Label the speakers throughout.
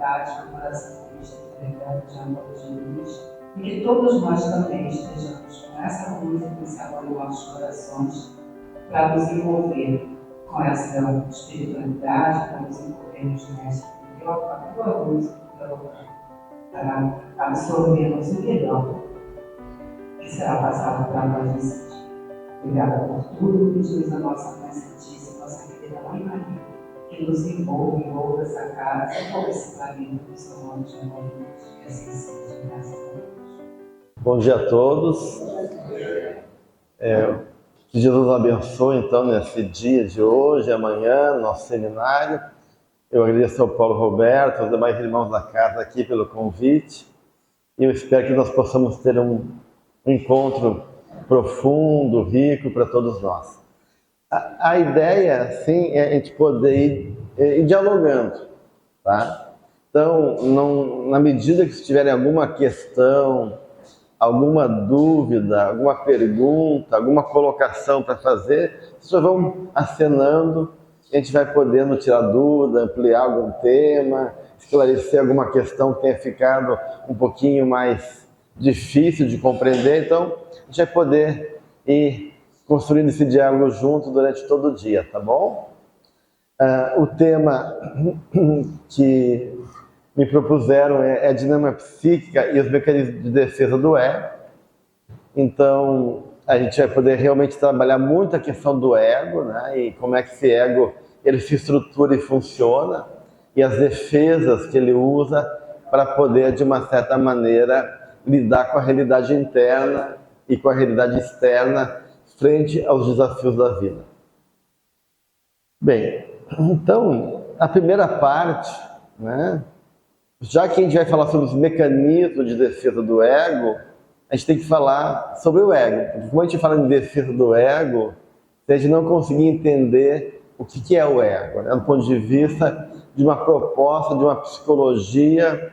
Speaker 1: espiritualidade, com coração reverberado de amor de luz, e que todos nós também estejamos com essa luz inicial em nossos corações para nos envolver com essa espiritualidade, para nos envolvermos nessa interior, com a tua luz, para absorvermos o melhor que será passado para nós nesse dia. Obrigada por tudo, pedimos a nossa Mãe Santíssima, nossa querida Mãe Maria, que nos envolva essa casa, envolva esse planeta do seu nome de amor, que assim seja, graças a Deus.
Speaker 2: Bom dia a todos. Que Jesus abençoe, então, nesse dia de hoje, amanhã, nosso seminário. Eu agradeço ao Paulo Roberto, aos demais irmãos da casa aqui pelo convite. E eu espero que nós possamos ter um encontro profundo, rico para todos nós. A ideia, sim, é a gente poder ir dialogando, tá? Então, na medida que tiverem alguma questão, alguma dúvida, alguma pergunta, alguma colocação para fazer, vocês vão acenando, a gente vai podendo tirar dúvida, ampliar algum tema, esclarecer alguma questão que tenha ficado um pouquinho mais difícil de compreender. Então, a gente vai poder ir construindo esse diálogo junto durante todo o dia, tá bom? O tema que me propuseram é a dinâmica psíquica e os mecanismos de defesa do ego. Então, a gente vai poder realmente trabalhar muito a questão do ego, né? E como é que esse ego ele se estrutura e funciona, e as defesas que ele usa para poder, de uma certa maneira, lidar com a realidade interna e com a realidade externa frente aos desafios da vida. Bem, então, a primeira parte, né? Já que a gente vai falar sobre os mecanismos de defesa do ego, a gente tem que falar sobre o ego. Porque quando a gente fala em defesa do ego, se a gente não conseguir entender o que é o ego, né? Do ponto de vista de uma proposta, de uma psicologia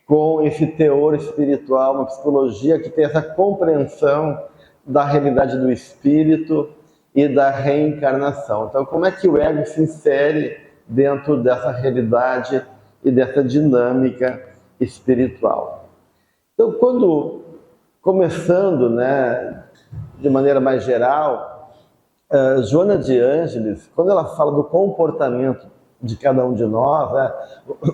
Speaker 2: com esse teor espiritual, uma psicologia que tem essa compreensão da realidade do espírito e da reencarnação. Então, como é que o ego se insere dentro dessa realidade e dessa dinâmica espiritual? Então, começando, né, de maneira mais geral, Joana de Ângeles, quando ela fala do comportamento de cada um de nós, né,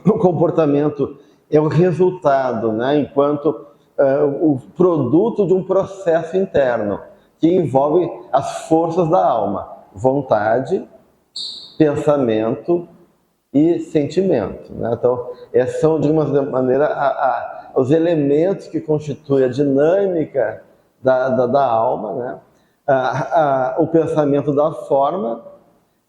Speaker 2: o comportamento é o resultado, né, enquanto o produto de um processo interno que envolve as forças da alma, vontade, pensamento e sentimento, né? Então, esses são, de uma maneira, os elementos que constituem a dinâmica da alma, né? O pensamento da forma,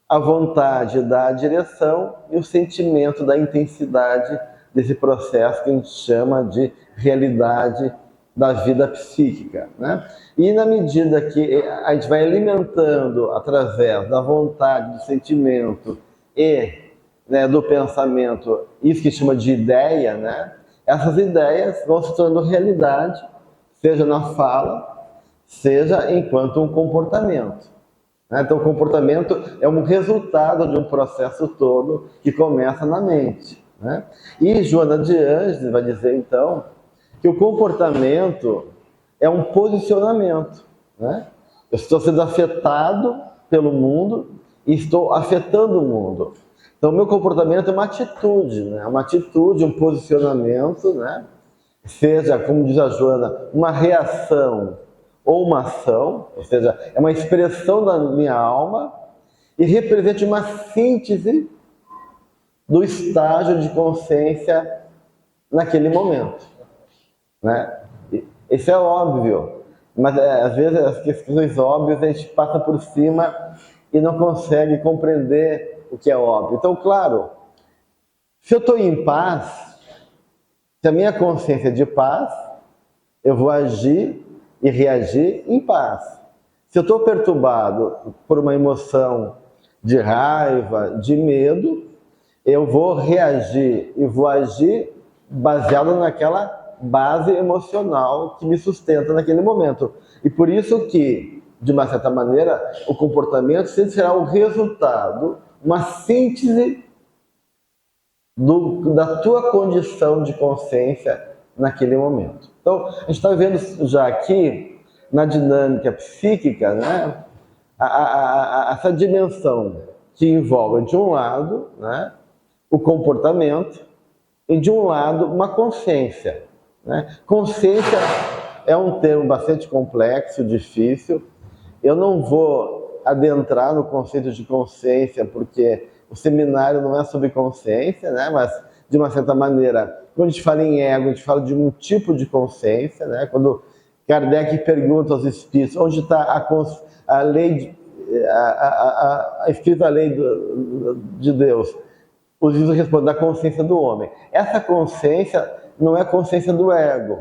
Speaker 2: a vontade da direção e o sentimento da intensidade desse processo que a gente chama de realidade da vida psíquica, né? E na medida que a gente vai alimentando através da vontade, do sentimento e, né, do pensamento, isso que chama de ideia, né? Essas ideias vão se tornando realidade, seja na fala, seja enquanto um comportamento, né? Então, o comportamento é um resultado de um processo todo que começa na mente, né? E Joana de Ângeles vai dizer, então, que o comportamento é um posicionamento, né? Eu estou sendo afetado pelo mundo e estou afetando o mundo. Então, o meu comportamento é uma atitude, né? Uma atitude, um posicionamento, né? Seja, como diz a Joana, uma reação ou uma ação, ou seja, é uma expressão da minha alma e representa uma síntese do estágio de consciência naquele momento, né? Isso é óbvio, mas às vezes as questões óbvias a gente passa por cima e não consegue compreender o que é óbvio. Então, claro, se eu estou em paz, se a minha consciência é de paz, eu vou agir e reagir em paz. Se eu estou perturbado por uma emoção de raiva, de medo, eu vou reagir e vou agir baseado naquela base emocional que me sustenta naquele momento. E por isso que, de uma certa maneira, o comportamento sempre será o resultado, uma síntese da tua condição de consciência naquele momento. Então, a gente está vendo já aqui, na dinâmica psíquica, né, essa dimensão que envolve, de um lado, né, o comportamento e, de um lado, uma consciência. Né? Consciência é um termo bastante complexo, difícil. Eu não vou adentrar no conceito de consciência, porque o seminário não é sobre consciência, né? Mas, de uma certa maneira, quando a gente fala em ego, a gente fala de um tipo de consciência. Né? Quando Kardec pergunta aos espíritos onde está a lei, a escrita lei de Deus, os espíritos respondem da consciência do homem. Essa consciência não é a consciência do ego,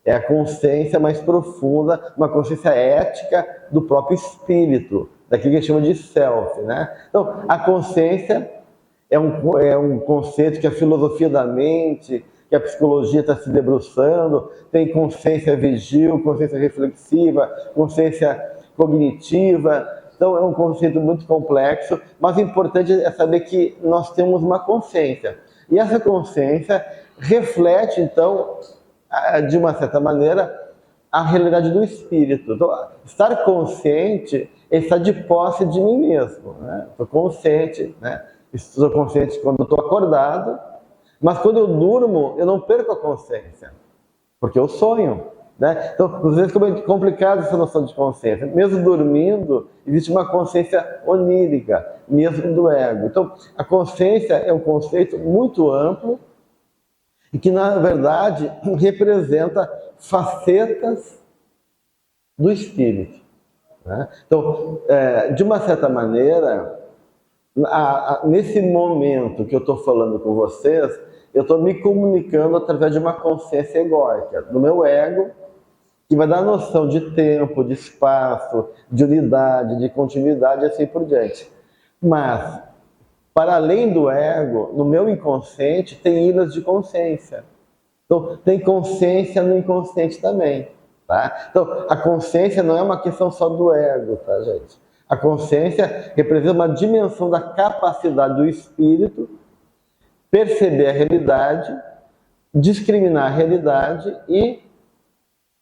Speaker 2: é a consciência mais profunda, uma consciência ética do próprio espírito, daquilo que a gente chama de self. Né? Então, a consciência é um conceito que a filosofia da mente, que a psicologia está se debruçando. Tem consciência vigil, consciência reflexiva, consciência cognitiva. Então, é um conceito muito complexo, mas o importante é saber que nós temos uma consciência. E essa consciência reflete, então, de uma certa maneira, a realidade do espírito. Então, estar consciente é estar de posse de mim mesmo. Né? Estou consciente, né? Estou consciente quando estou acordado, mas quando eu durmo, eu não perco a consciência, porque eu sonho. Né? Então, às vezes é complicado essa noção de consciência. Mesmo dormindo, existe uma consciência onírica, mesmo do ego. Então, a consciência é um conceito muito amplo e que, na verdade, representa facetas do espírito. Né? Então, de uma certa maneira, nesse momento que eu estou falando com vocês, eu estou me comunicando através de uma consciência egóica, do meu ego, que vai dar noção de tempo, de espaço, de unidade, de continuidade e assim por diante. Mas, para além do ego, no meu inconsciente tem ilhas de consciência. Então, tem consciência no inconsciente também. Tá? Então, a consciência não é uma questão só do ego, tá, gente? A consciência representa uma dimensão da capacidade do espírito perceber a realidade, discriminar a realidade e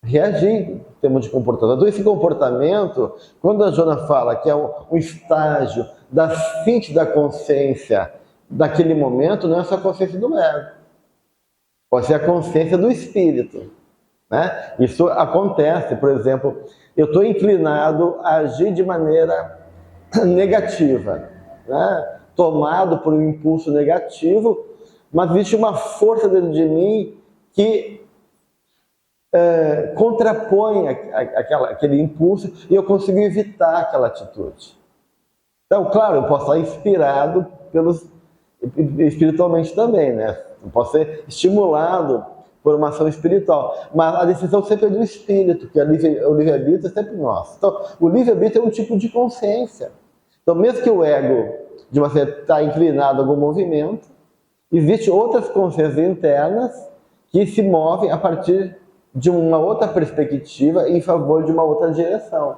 Speaker 2: reagir em termos de comportamento. Então, esse comportamento, quando a Joana fala que é um estágio da síntese da consciência daquele momento, não é só a consciência do ego, pode ser a consciência do espírito. Né? Isso acontece, por exemplo, eu estou inclinado a agir de maneira negativa, né? Tomado por um impulso negativo, mas existe uma força dentro de mim que contrapõe aquele impulso e eu consigo evitar aquela atitude. Então, claro, eu posso estar inspirado espiritualmente também, né? Eu posso ser estimulado por uma ação espiritual, mas a decisão sempre é do espírito, que o livre-arbítrio é sempre nosso. Então, o livre-arbítrio é um tipo de consciência. Então, mesmo que o ego, de uma certa, está inclinado a algum movimento, existem outras consciências internas que se movem a partir de uma outra perspectiva em favor de uma outra direção.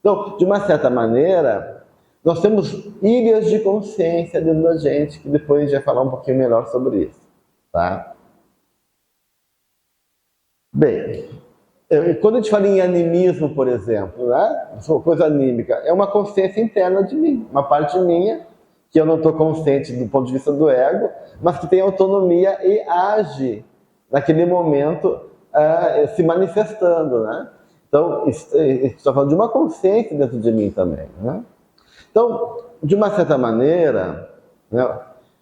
Speaker 2: Então, de uma certa maneira, nós temos ilhas de consciência dentro da gente, que depois a gente vai falar um pouquinho melhor sobre isso. Tá? Bem, quando a gente fala em animismo, por exemplo, né? Coisa anímica, é uma consciência interna de mim, uma parte minha, que eu não estou consciente do ponto de vista do ego, mas que tem autonomia e age naquele momento se manifestando. Né? Então, estou falando de uma consciência dentro de mim também. Né? Então, de uma certa maneira, né,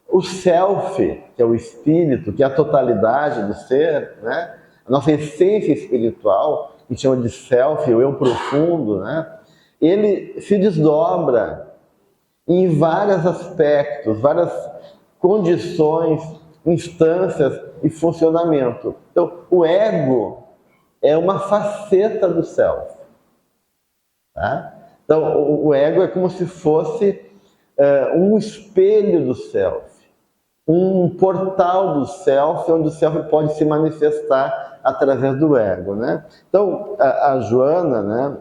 Speaker 2: o self, que é o espírito, que é a totalidade do ser, né, a nossa essência espiritual, que chama de self, o eu profundo, né, ele se desdobra em vários aspectos, várias condições, instâncias e funcionamento. Então, o ego é uma faceta do self. Tá? Então, o ego é como se fosse um espelho do self, um portal do self, onde o self pode se manifestar através do ego. Né? Então, a Joana, né,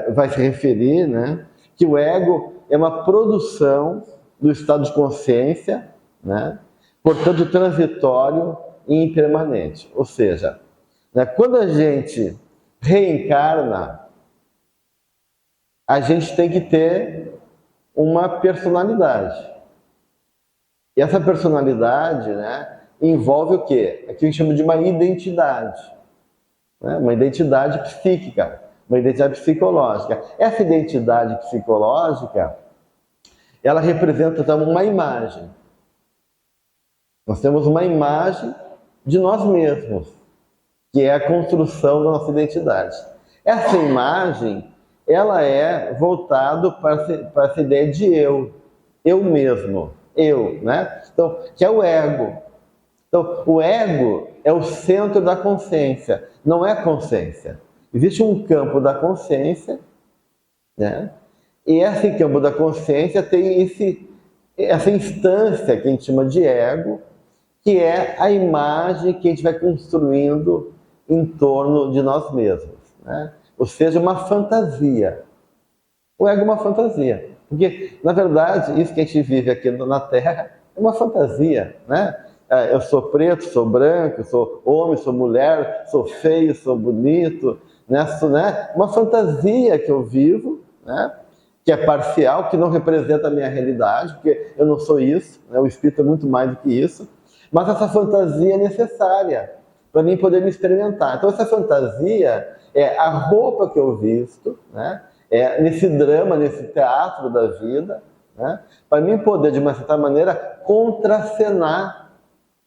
Speaker 2: vai se referir, né, que o ego é uma produção do estado de consciência né? Portanto, transitório e impermanente. Ou seja, né, quando a gente reencarna, a gente tem que ter uma personalidade. E essa personalidade, né, envolve o quê? Aqui a gente chama de uma identidade, né? Uma identidade psíquica, uma identidade psicológica. Essa identidade psicológica, ela representa então uma imagem. Nós temos uma imagem de nós mesmos, que é a construção da nossa identidade. Essa imagem, ela é voltada para essa ideia de eu mesmo, eu, né? Então, que é o ego. Então, o ego é o centro da consciência, não é consciência. Existe um campo da consciência, né? E esse campo da consciência tem essa instância que a gente chama de ego, que é a imagem que a gente vai construindo em torno de nós mesmos, né? Ou seja, uma fantasia. O ego é uma fantasia. Porque, na verdade, isso que a gente vive aqui na Terra é uma fantasia, né? Eu sou preto, sou branco, sou homem, sou mulher, sou feio, sou bonito, né? Uma fantasia que eu vivo, né? Que é parcial, que não representa a minha realidade, porque eu não sou isso, né? O espírito é muito mais do que isso. Mas essa fantasia é necessária para mim poder me experimentar. Então essa fantasia é a roupa que eu visto, né? É nesse drama, nesse teatro da vida, né? Para mim poder, de uma certa maneira, contracenar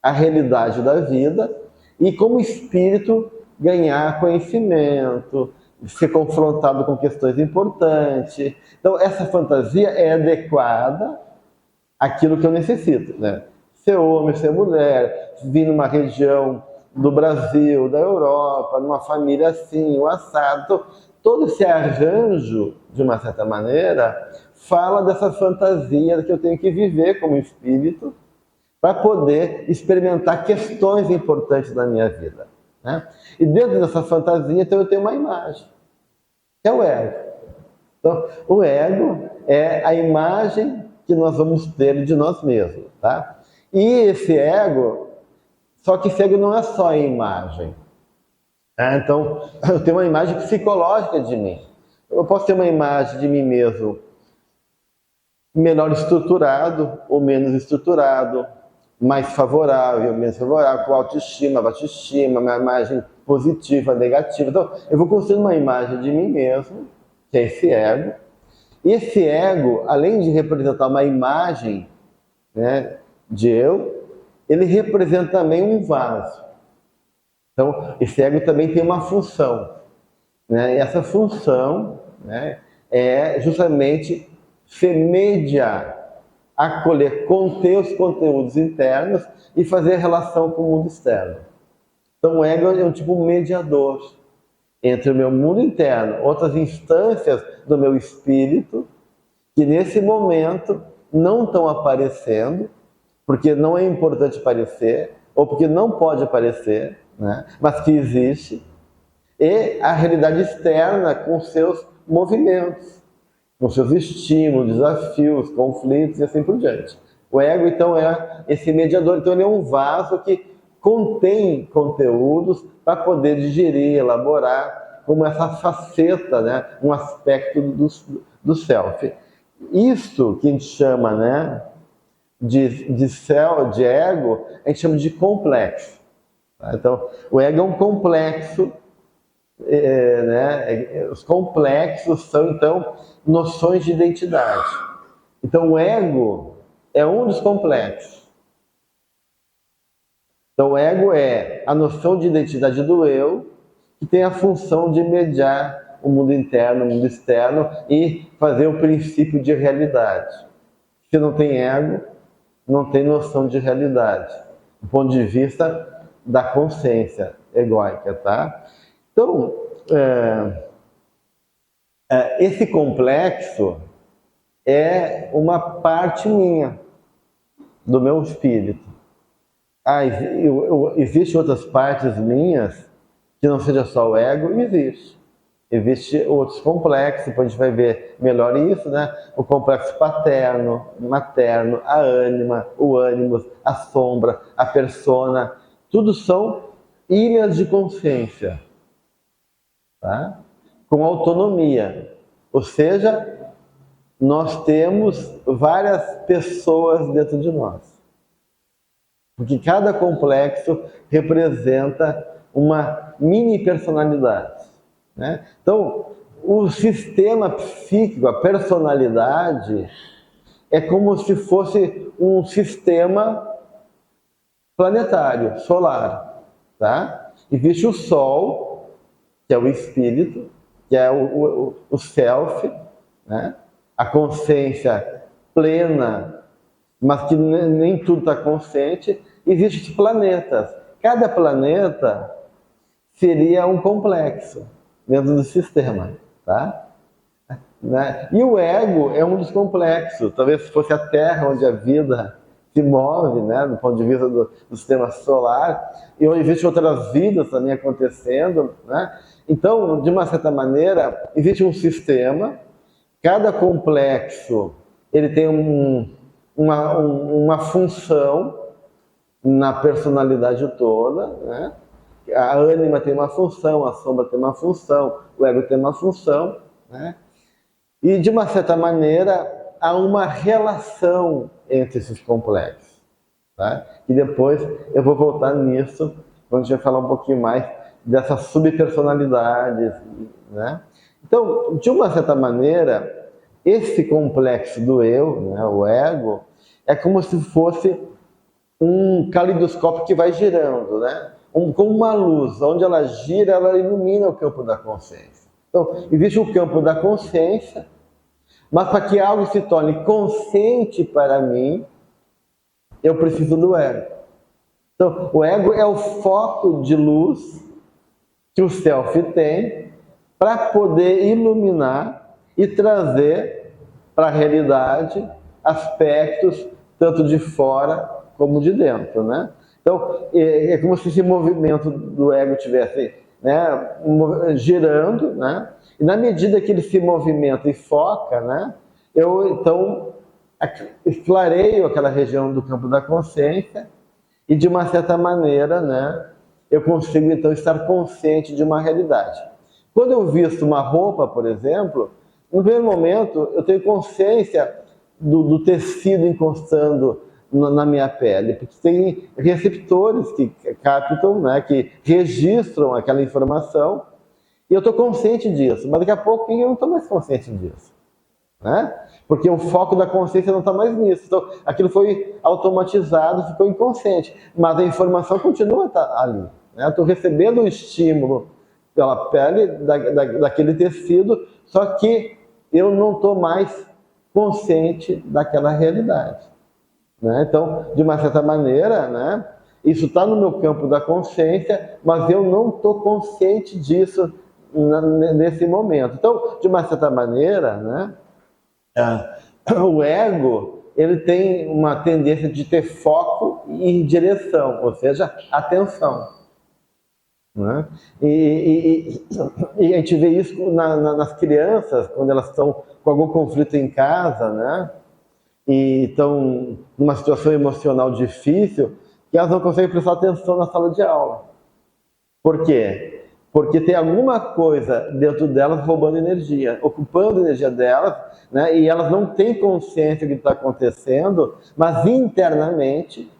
Speaker 2: a realidade da vida e, como espírito, ganhar conhecimento, ser confrontado com questões importantes. Então essa fantasia é adequada àquilo que eu necessito, né? Ser homem, ser mulher, vir numa região do Brasil, da Europa, numa família assim, o assado. Então, todo esse arranjo, de uma certa maneira, fala dessa fantasia que eu tenho que viver como espírito para poder experimentar questões importantes da minha vida, né? E dentro dessa fantasia, então, eu tenho uma imagem, que é o ego. Então, o ego é a imagem que nós vamos ter de nós mesmos, tá? E esse ego, só que esse ego não é só a imagem. Então, eu tenho uma imagem psicológica de mim. Eu posso ter uma imagem de mim mesmo melhor estruturado ou menos estruturado, mais favorável, menos favorável, com autoestima, baixa estima, uma imagem positiva, negativa. Então, eu vou construir uma imagem de mim mesmo, que é esse ego. E esse ego, além de representar uma imagem, né, de eu, ele representa também um vaso. Então, esse ego também tem uma função, né? E essa função, né, é justamente ser média, acolher, conter os conteúdos internos e fazer relação com o mundo externo. Então, o ego é um tipo mediador entre o meu mundo interno, outras instâncias do meu espírito, que nesse momento não estão aparecendo, porque não é importante aparecer, ou porque não pode aparecer, né? Mas que existe, e a realidade externa com seus movimentos, com seus estímulos, desafios, conflitos e assim por diante. O ego, então, é esse mediador, então ele é um vaso que contém conteúdos para poder digerir, elaborar, como essa faceta, né? Um aspecto do self. Isso que a gente chama, né, de ego, a gente chama de complexo. Tá? Então, o ego é um complexo, né? Os complexos são, então, noções de identidade. Então, o ego é um dos complexos. Então, o ego é a noção de identidade do eu, que tem a função de mediar o mundo interno, o mundo externo e fazer o princípio de realidade. Se não tem ego, não tem noção de realidade, do ponto de vista da consciência egóica, tá? Então, esse complexo é uma parte minha, do meu espírito. Existem outras partes minhas que não seja só o ego? Existe. Existem outros complexos, depois a gente vai ver melhor isso, né? O complexo paterno, materno, a ânima, o ânimos, a sombra, a persona, tudo são ilhas de consciência, tá? Com autonomia, ou seja, nós temos várias pessoas dentro de nós, porque cada complexo representa uma mini personalidade, né? Então, o sistema psíquico, a personalidade, é como se fosse um sistema planetário, solar, tá? Existe o Sol, que é o espírito, que é o self, né? A consciência plena, mas que nem tudo está consciente. Existem os planetas. Cada planeta seria um complexo dentro do sistema, tá? Né? E o ego é um dos complexos. Talvez fosse a Terra onde a vida se move, né? Do ponto de vista do sistema solar, e onde existem outras vidas também acontecendo, né? Então, de uma certa maneira, existe um sistema. Cada complexo ele tem uma função na personalidade toda, né? A ânima tem uma função, a sombra tem uma função, o ego tem uma função, né? E de uma certa maneira há uma relação entre esses complexos, tá? E depois eu vou voltar nisso quando a gente vai falar um pouquinho mais dessas subpersonalidades, né? Então, de uma certa maneira, esse complexo do eu, né, o ego, é como se fosse um caleidoscópio que vai girando, né? Com uma luz, onde ela gira, ela ilumina o campo da consciência. Então, existe o campo da consciência, mas para que algo se torne consciente para mim, eu preciso do ego. Então, o ego é o foco de luz que o self tem para poder iluminar e trazer para a realidade aspectos tanto de fora como de dentro, né? Então, é como se esse movimento do ego estivesse, né, girando, né? E na medida que ele se movimenta e foca, né, eu então clareio aquela região do campo da consciência e de uma certa maneira, né, eu consigo então estar consciente de uma realidade. Quando eu visto uma roupa, por exemplo, no primeiro momento eu tenho consciência do tecido encostando na minha pele, porque tem receptores que captam, né, que registram aquela informação, e eu estou consciente disso, mas daqui a pouco eu não estou mais consciente disso, né? Porque o foco da consciência não está mais nisso. Então, aquilo foi automatizado, ficou inconsciente, mas a informação continua ali, né? Eu estou recebendo o estímulo pela pele daquele tecido, só que eu não estou mais consciente daquela realidade, né? Então, de uma certa maneira, né, isso está no meu campo da consciência, mas eu não estou consciente disso nesse momento. Então, de uma certa maneira, né, o ego ele tem uma tendência de ter foco e direção, ou seja, atenção, né? E a gente vê isso nas crianças, quando elas estão com algum conflito em casa, né? E estão numa situação emocional difícil, que elas não conseguem prestar atenção na sala de aula. Por quê? Porque tem alguma coisa dentro delas roubando energia, ocupando a energia delas, né? E elas não têm consciência do que está acontecendo, mas internamente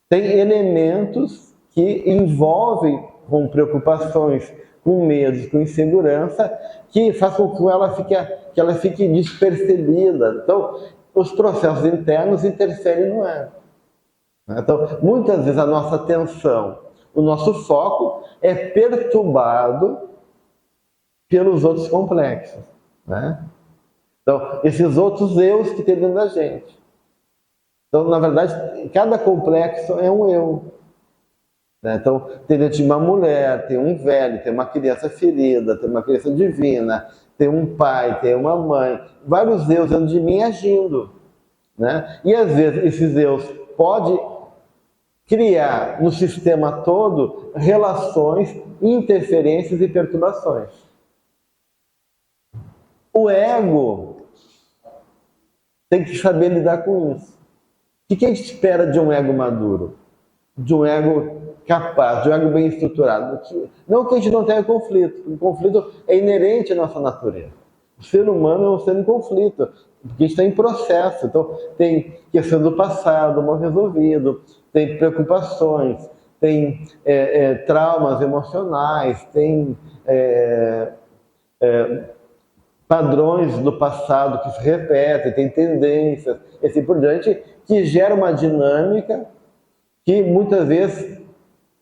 Speaker 2: tem elementos que envolvem com preocupações, com medos, com insegurança, que faz com que ela fique despercebida. Então, os processos internos interferem no ego. Então, muitas vezes a nossa atenção, o nosso foco é perturbado pelos outros complexos, né? Então, esses outros eus que tem dentro da gente. Então, na verdade, cada complexo é um eu, né? Então, tem dentro de uma mulher, tem um velho, tem uma criança ferida, tem uma criança divina, tem um pai, tem uma mãe, vários eus dentro de mim agindo, né? E às vezes esses eus podem criar no sistema todo relações, interferências e perturbações. O ego tem que saber lidar com isso. O que a gente espera de um ego maduro? De um ego capaz, de um ego bem estruturado? Não que a gente não tenha conflito. O conflito é inerente à nossa natureza. O ser humano é um ser em conflito, porque a gente está em processo. Então, tem questão do passado mal resolvido, tem preocupações, tem traumas emocionais, tem padrões do passado que se repetem, tem tendências, e assim por diante, que gera uma dinâmica que muitas vezes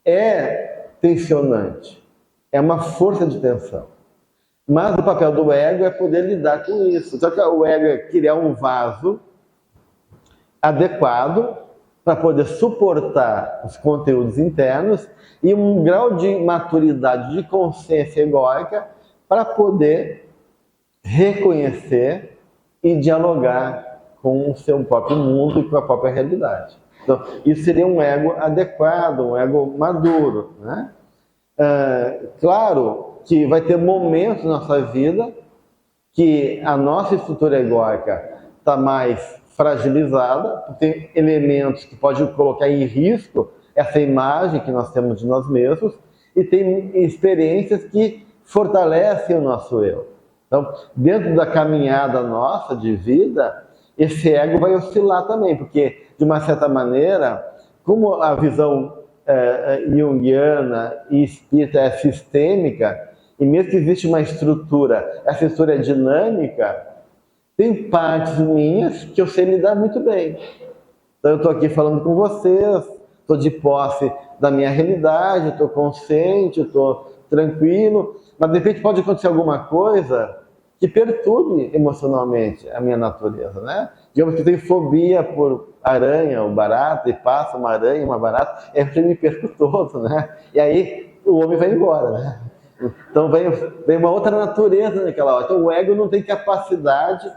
Speaker 2: é tensionante, é uma força de tensão. Mas o papel do ego é poder lidar com isso. Só que o ego é criar um vaso adequado para poder suportar os conteúdos internos e um grau de maturidade, de consciência egóica para poder reconhecer e dialogar com o seu próprio mundo e com a própria realidade. Então, isso seria um ego adequado, um ego maduro, né? Claro que vai ter momentos na nossa vida que a nossa estrutura egóica está mais fragilizada, tem elementos que podem colocar em risco essa imagem que nós temos de nós mesmos, e tem experiências que fortalecem o nosso eu. Então, dentro da caminhada nossa de vida, esse ego vai oscilar também, porque, de uma certa maneira, como a visão junguiana e espírita é sistêmica, e mesmo que existe uma estrutura, essa estrutura é dinâmica, tem partes minhas que eu sei lidar muito bem. Então eu estou aqui falando com vocês, estou de posse da minha realidade, estou consciente, estou tranquilo, mas de repente pode acontecer alguma coisa que perturbe emocionalmente a minha natureza, né? Digamos que eu tenho fobia por aranha ou barata, e passa uma aranha, uma barata, eu me perco todo, né? E aí o homem vai embora, né? Então vem uma outra natureza naquela hora. Então o ego não tem capacidade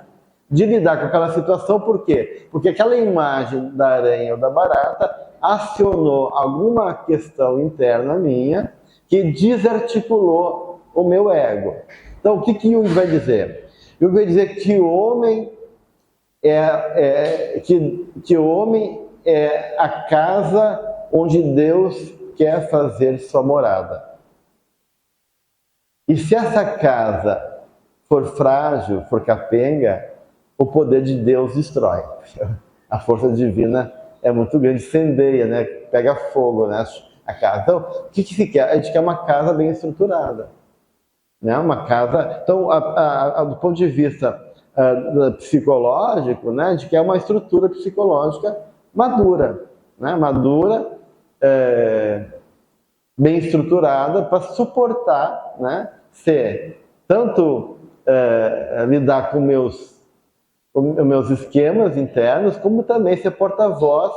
Speaker 2: de lidar com aquela situação. Por quê? Porque aquela imagem da aranha ou da barata acionou alguma questão interna minha que desarticulou o meu ego. Então o que Jung vai dizer? Jung vai dizer que o homem que o homem é a casa onde Deus quer fazer sua morada. E se essa casa for frágil, for capenga, o poder de Deus destrói. A força divina é muito grande, incendeia, né? Pega fogo, né? A casa. Então, o que se quer? A gente quer uma casa bem estruturada, né? Uma casa. Então, do ponto de vista psicológico, né? A gente quer uma estrutura psicológica madura, né? Madura, bem estruturada para suportar, né? Ser tanto lidar com os meus esquemas internos, como também ser porta-voz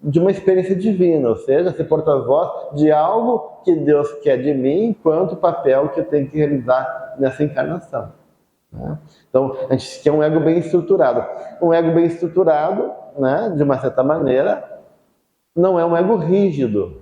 Speaker 2: de uma experiência divina, ou seja, ser porta-voz de algo que Deus quer de mim, enquanto papel que eu tenho que realizar nessa encarnação, né? Então, a gente quer um ego bem estruturado. Um ego bem estruturado, né, de uma certa maneira, não é um ego rígido.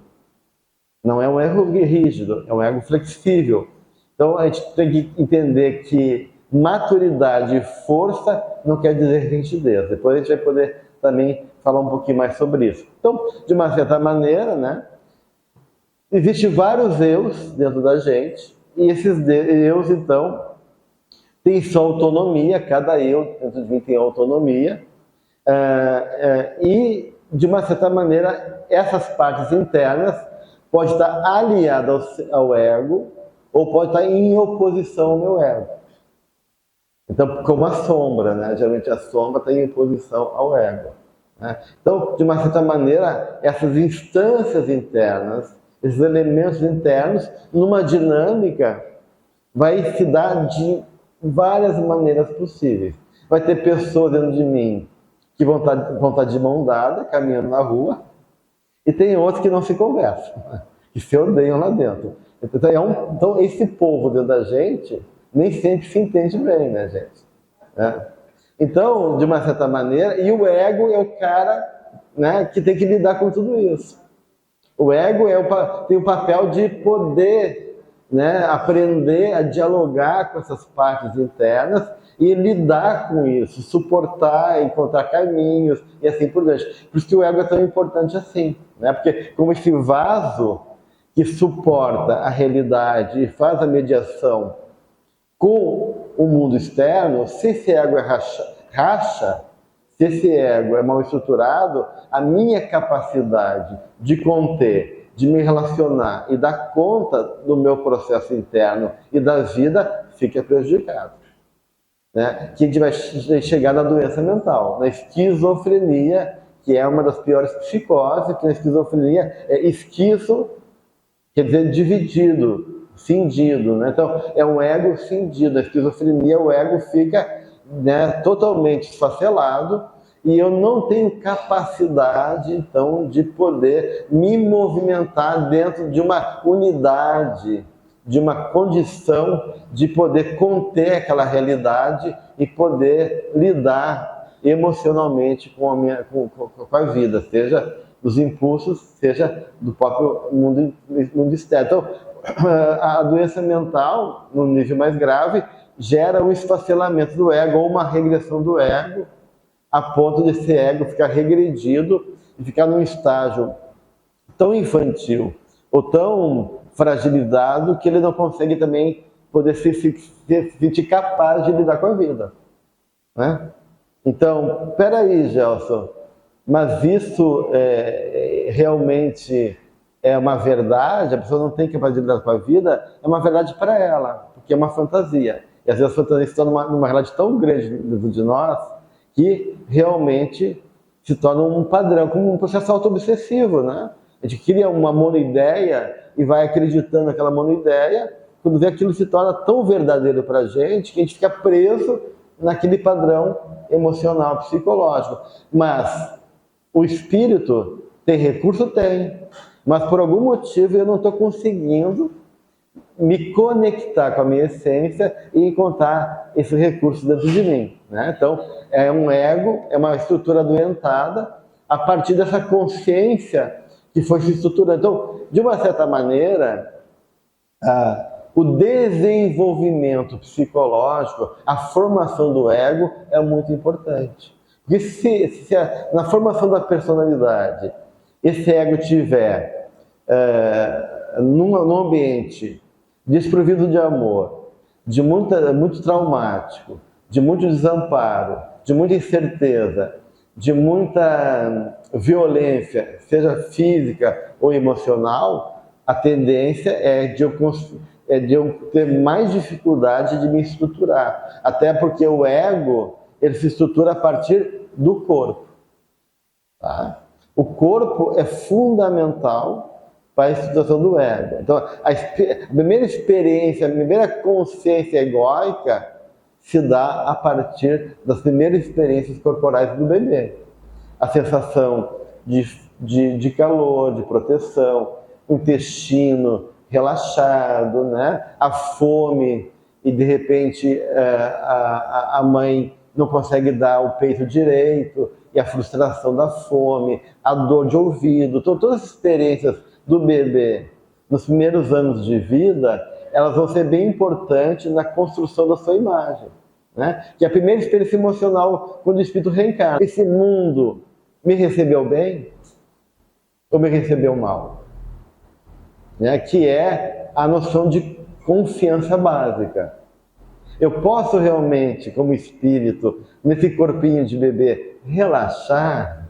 Speaker 2: Não é um ego rígido, é um ego flexível. Então, a gente tem que entender que maturidade e força não quer dizer rigidez. Depois a gente vai poder também falar um pouquinho mais sobre isso. Então, de uma certa maneira, né, existem vários eus dentro da gente, e esses eus, então, têm sua autonomia, cada eu dentro de mim tem autonomia, e, de uma certa maneira, essas partes internas podem estar aliadas ao ego, ou pode estar em oposição ao meu ego. Então, como a sombra, né? Geralmente a sombra está em oposição ao ego, né? Então, de uma certa maneira, essas instâncias internas, esses elementos internos, numa dinâmica, vai se dar de várias maneiras possíveis. Vai ter pessoas dentro de mim que vão estar de mão dada, caminhando na rua, e tem outros que não se conversam, que se odeiam lá dentro. Então, esse povo dentro da gente nem sempre se entende bem, né, gente? Então, de uma certa maneira, e o ego é o cara, né, que tem que lidar com tudo isso. O ego tem o papel de poder né, aprender a dialogar com essas partes internas e lidar com isso, suportar, encontrar caminhos e assim por diante. Por isso que o ego é tão importante assim, né? Porque como esse vaso que suporta a realidade e faz a mediação com o mundo externo, se esse ego é racha, se esse ego é mal estruturado, a minha capacidade de conter, de me relacionar e dar conta do meu processo interno e da vida fica prejudicada. Né? Que a gente vai chegar na doença mental, na esquizofrenia, que é uma das piores psicoses, que na esquizofrenia é esquizo, quer dizer dividido, cindido, né? Então é um ego cindido, na esquizofrenia o ego fica, né, totalmente esfacelado e eu não tenho capacidade então de poder me movimentar dentro de uma unidade, de uma condição de poder conter aquela realidade e poder lidar emocionalmente com a vida, seja dos impulsos, seja do próprio mundo externo. Então, a doença mental, no nível mais grave, gera um esfacelamento do ego ou uma regressão do ego, a ponto desse ego ficar regredido e ficar num estágio tão infantil ou tão fragilizado que ele não consegue também poder se sentir capaz de lidar com a vida, né? Então, peraí, Gelson, mas isso realmente é uma verdade? A pessoa não tem capacidade de lidar com a vida? É uma verdade para ela, porque é uma fantasia. E às vezes a fantasia se torna numa realidade tão grande dentro de nós que realmente se torna um padrão, como um processo auto-obsessivo, né? A gente cria uma monoideia e vai acreditando naquela monoideia, quando vê aquilo se torna tão verdadeiro para a gente que a gente fica preso naquele padrão emocional, psicológico. Mas o espírito tem recurso? Tem. Mas por algum motivo eu não estou conseguindo me conectar com a minha essência e encontrar esse recurso dentro de mim, né? Então, é um ego, é uma estrutura adoentada a partir dessa consciência que foi se estruturando. Então, de uma certa maneira, o desenvolvimento psicológico, a formação do ego é muito importante. Porque se na formação da personalidade esse ego tiver num ambiente desprovido de amor, muito traumático, de muito desamparo, de muita incerteza, de muita violência, seja física ou emocional, a tendência é de eu ter mais dificuldade de me estruturar. Até porque o ego, ele se estrutura a partir do corpo. Tá? O corpo é fundamental para a estruturação do ego. Então, a primeira experiência, a primeira consciência egóica se dá a partir das primeiras experiências corporais do bebê. A sensação de calor, de proteção, o intestino relaxado, né? A fome, e de repente a mãe não consegue dar o peito direito, e a frustração da fome, a dor de ouvido, todas as experiências do bebê nos primeiros anos de vida, elas vão ser bem importantes na construção da sua imagem, né? Que é a primeira experiência emocional quando o espírito reencarna. Esse mundo me recebeu bem ou me recebeu mal? Né? Que é a noção de confiança básica. Eu posso realmente, como espírito, nesse corpinho de bebê, relaxar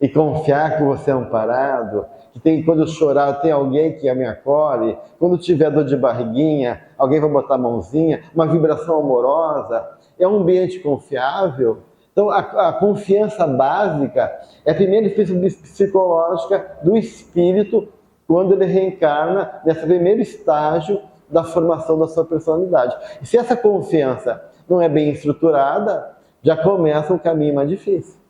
Speaker 2: e confiar que você é amparado, que quando eu chorar tem alguém que me acolhe, quando tiver dor de barriguinha, alguém vai botar a mãozinha, uma vibração amorosa, é um ambiente confiável. Então a confiança básica é a primeira experiência psicológica do espírito quando ele reencarna nesse primeiro estágio da formação da sua personalidade. E se essa confiança não é bem estruturada, já começa um caminho mais difícil,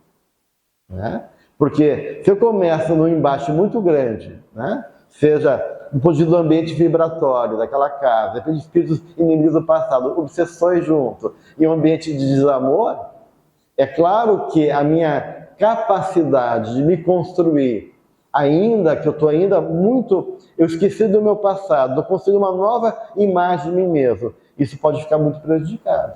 Speaker 2: né? Porque se eu começo num embate muito grande, né? Seja um ponto do ambiente vibratório daquela casa, depois de espíritos inimigos do passado, obsessões junto, e um ambiente de desamor, é claro que a minha capacidade de me construir ainda que eu estou ainda muito, eu esqueci do meu passado, estou construindo uma nova imagem de mim mesmo. Isso pode ficar muito prejudicado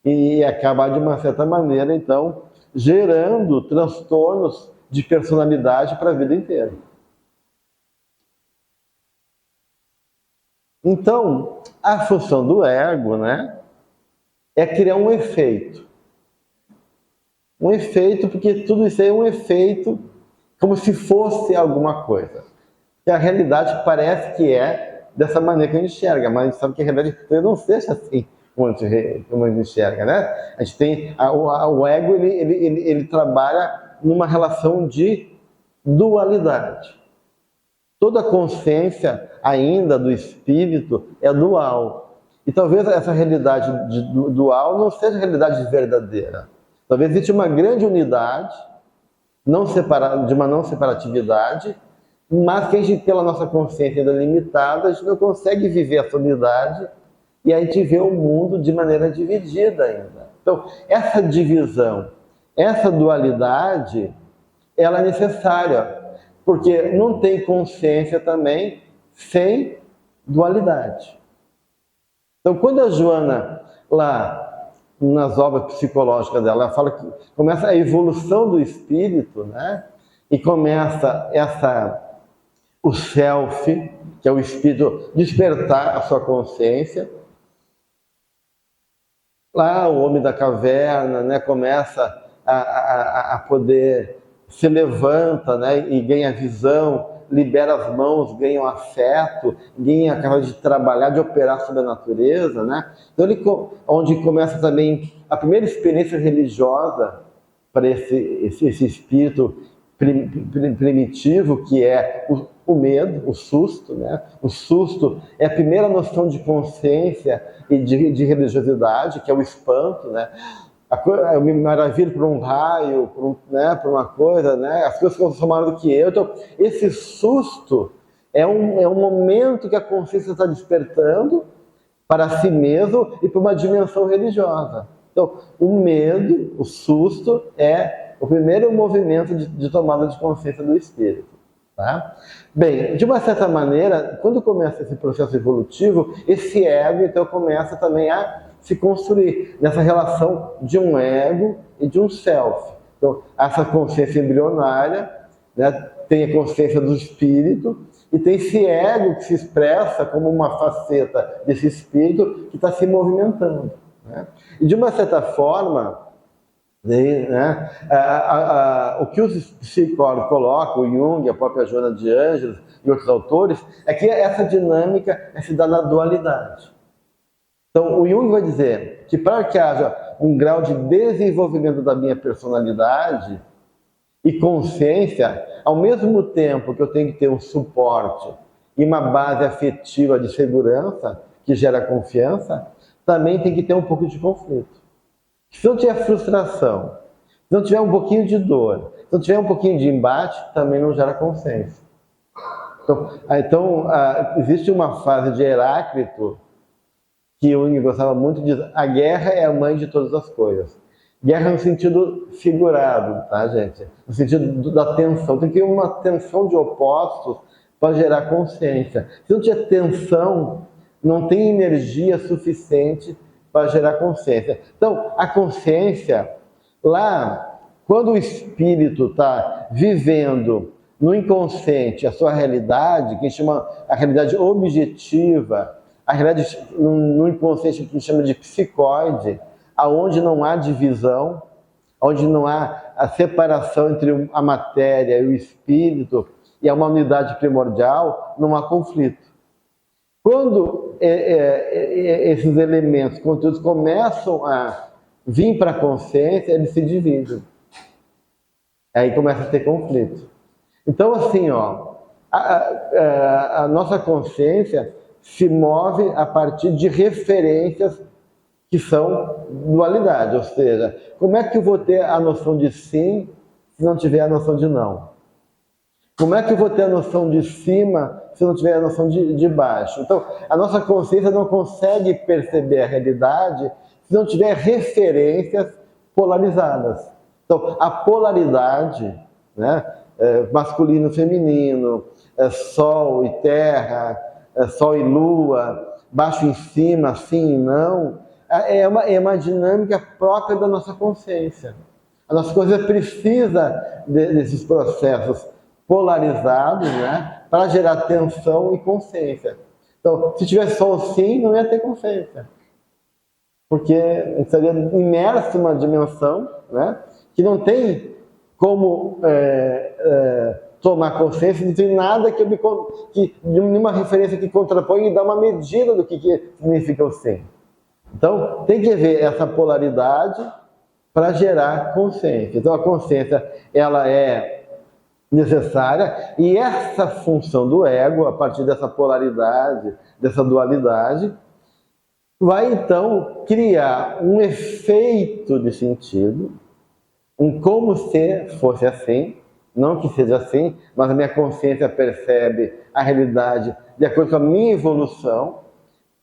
Speaker 2: e acabar de uma certa maneira, então, gerando transtornos de personalidade para a vida inteira. Então, a função do ego, né, é criar um efeito. Um efeito, porque tudo isso aí é um efeito como se fosse alguma coisa. E a realidade parece que é dessa maneira que a gente enxerga, mas a gente sabe que a realidade não seja assim como a gente enxerga, né? A gente tem o ego, ele trabalha numa relação de dualidade. Toda consciência ainda do espírito é dual. E talvez essa realidade dual não seja a realidade verdadeira. Talvez exista uma grande unidade, de uma não separatividade, mas que a gente, pela nossa consciência ainda limitada, a gente não consegue viver essa unidade e a gente vê o mundo de maneira dividida ainda. Então, essa divisão, essa dualidade, ela é necessária, porque não tem consciência também sem dualidade. Então, quando a Joana, lá nas obras psicológicas dela, ela fala que começa a evolução do espírito, né? E começa o self, que é o espírito, despertar a sua consciência. Lá o homem da caverna, né, começa a poder, se levanta, né, e ganha visão, libera as mãos, ganha o afeto, ganha a capacidade de trabalhar, de operar sobre a natureza, né? Então, onde começa também a primeira experiência religiosa para esse espírito primitivo, que é o medo, o susto, né? O susto é a primeira noção de consciência e de religiosidade, que é o espanto, né? Eu me maravilho por um raio, por uma coisa, né? As coisas são maiores do que eu. Então, esse susto é um momento que a consciência está despertando para si mesmo e para uma dimensão religiosa. Então, o medo, o susto, é o primeiro movimento de tomada de consciência do espírito. Tá? Bem, de uma certa maneira, quando começa esse processo evolutivo, esse ego, então, começa também a se construir nessa relação de um ego e de um self. Então, essa consciência embrionária, né, tem a consciência do espírito e tem esse ego que se expressa como uma faceta desse espírito que está se movimentando. Né? E de uma certa forma, né, o que os psicólogos colocam, o Jung, a própria Joana de Ângeles e outros autores, é que essa dinâmica se dá na dualidade. Então, o Jung vai dizer que para que haja um grau de desenvolvimento da minha personalidade e consciência, ao mesmo tempo que eu tenho que ter um suporte e uma base afetiva de segurança, que gera confiança, também tem que ter um pouco de conflito. Se não tiver frustração, se não tiver um pouquinho de dor, se não tiver um pouquinho de embate, também não gera consciência. Então existe uma fase de Heráclito, que o Jung gostava muito de dizer: a guerra é a mãe de todas as coisas. Guerra no sentido figurado, tá, gente? No sentido da tensão. Tem que ter uma tensão de opostos para gerar consciência. Se não tiver tensão, não tem energia suficiente para gerar consciência. Então, a consciência, lá, quando o espírito está vivendo no inconsciente a sua realidade, que a gente chama a realidade objetiva, a realidade no inconsciente que a gente chama de psicoide, aonde não há divisão, onde não há a separação entre a matéria e o espírito, e há uma unidade primordial, não há conflito. Quando esses elementos, conteúdos começam a vir para a consciência, eles se dividem. Aí começa a ter conflito. Então, assim, a nossa consciência se move a partir de referências que são dualidade, ou seja, como é que eu vou ter a noção de sim se não tiver a noção de não? Como é que eu vou ter a noção de cima se não tiver a noção de baixo? Então, a nossa consciência não consegue perceber a realidade se não tiver referências polarizadas. Então, a polaridade, né, masculino, feminino, sol e terra, sol e lua, baixo em cima, sim e não, é uma dinâmica própria da nossa consciência. A nossa consciência precisa desses processos polarizados, né, para gerar tensão e consciência. Então, se tivesse só o sim, não ia ter consciência. Porque estaria imerso numa dimensão, né, que não tem como tomar consciência, não tem nada de nenhuma referência que contrapõe e dá uma medida do que significa o sim. Então, tem que haver essa polaridade para gerar consciência. Então, a consciência, ela é necessária, e essa função do ego, a partir dessa polaridade, dessa dualidade, vai então criar um efeito de sentido, um como se fosse assim, não que seja assim, mas a minha consciência percebe a realidade de acordo com a minha evolução,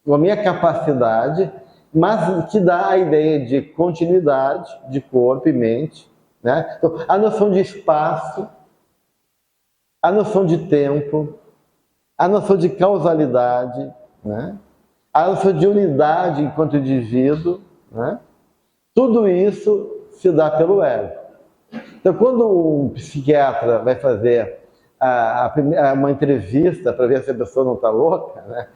Speaker 2: com a minha capacidade, mas que dá a ideia de continuidade de corpo e mente, né? Então, a noção de espaço, a noção de tempo, a noção de causalidade, né? A noção de unidade enquanto indivíduo, né? Tudo isso se dá pelo ego. Então, quando um psiquiatra vai fazer uma entrevista para ver se a pessoa não está louca, né?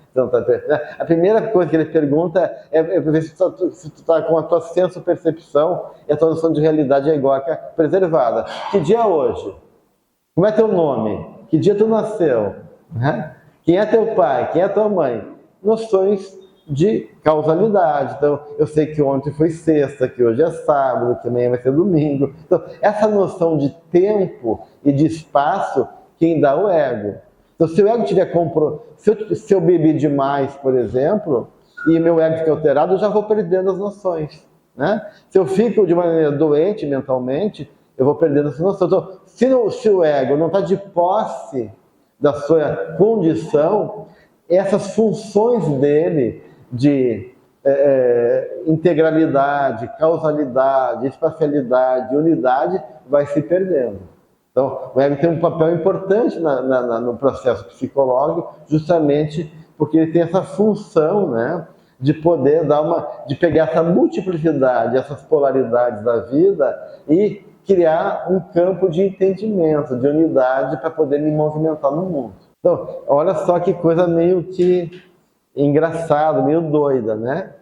Speaker 2: A primeira coisa que ele pergunta é ver se tu está com a tua senso-percepção e a tua noção de realidade egóica preservada. Que dia é hoje? Como é teu nome? Que dia tu nasceu? Né? Quem é teu pai? Quem é tua mãe? Noções de causalidade. Então, eu sei que ontem foi sexta, que hoje é sábado, que amanhã vai ser domingo. Então, essa noção de tempo e de espaço, quem dá o ego. Então, se o ego tiver se eu beber demais, por exemplo, e meu ego fica alterado, eu já vou perdendo as noções, né? Se eu fico de maneira doente mentalmente, eu vou perdendo essa noção. Então, se o ego não está de posse da sua condição, essas funções dele de integralidade, causalidade, espacialidade, unidade, vai se perdendo. Então, o ego tem um papel importante no processo psicológico, justamente porque ele tem essa função, né, de poder de pegar essa multiplicidade, essas polaridades da vida e criar um campo de entendimento, de unidade para poder me movimentar no mundo. Então, olha só que coisa meio que engraçada, meio doida, né?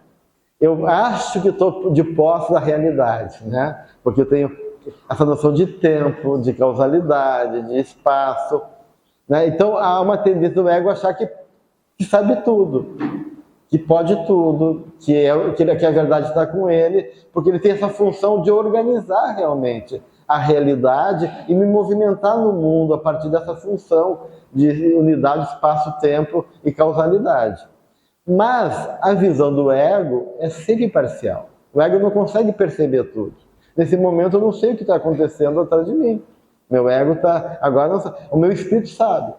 Speaker 2: Eu acho que estou de posse da realidade, né? Porque eu tenho essa noção de tempo, de causalidade, de espaço, né? Então, há uma tendência do ego a achar que sabe tudo, que pode tudo, que a verdade está com ele, porque ele tem essa função de organizar realmente a realidade e me movimentar no mundo a partir dessa função de unidade, espaço, tempo e causalidade. Mas a visão do ego é sempre parcial. O ego não consegue perceber tudo. Nesse momento eu não sei o que está acontecendo atrás de mim. Meu ego está... Agora não sabe. O meu espírito sabe.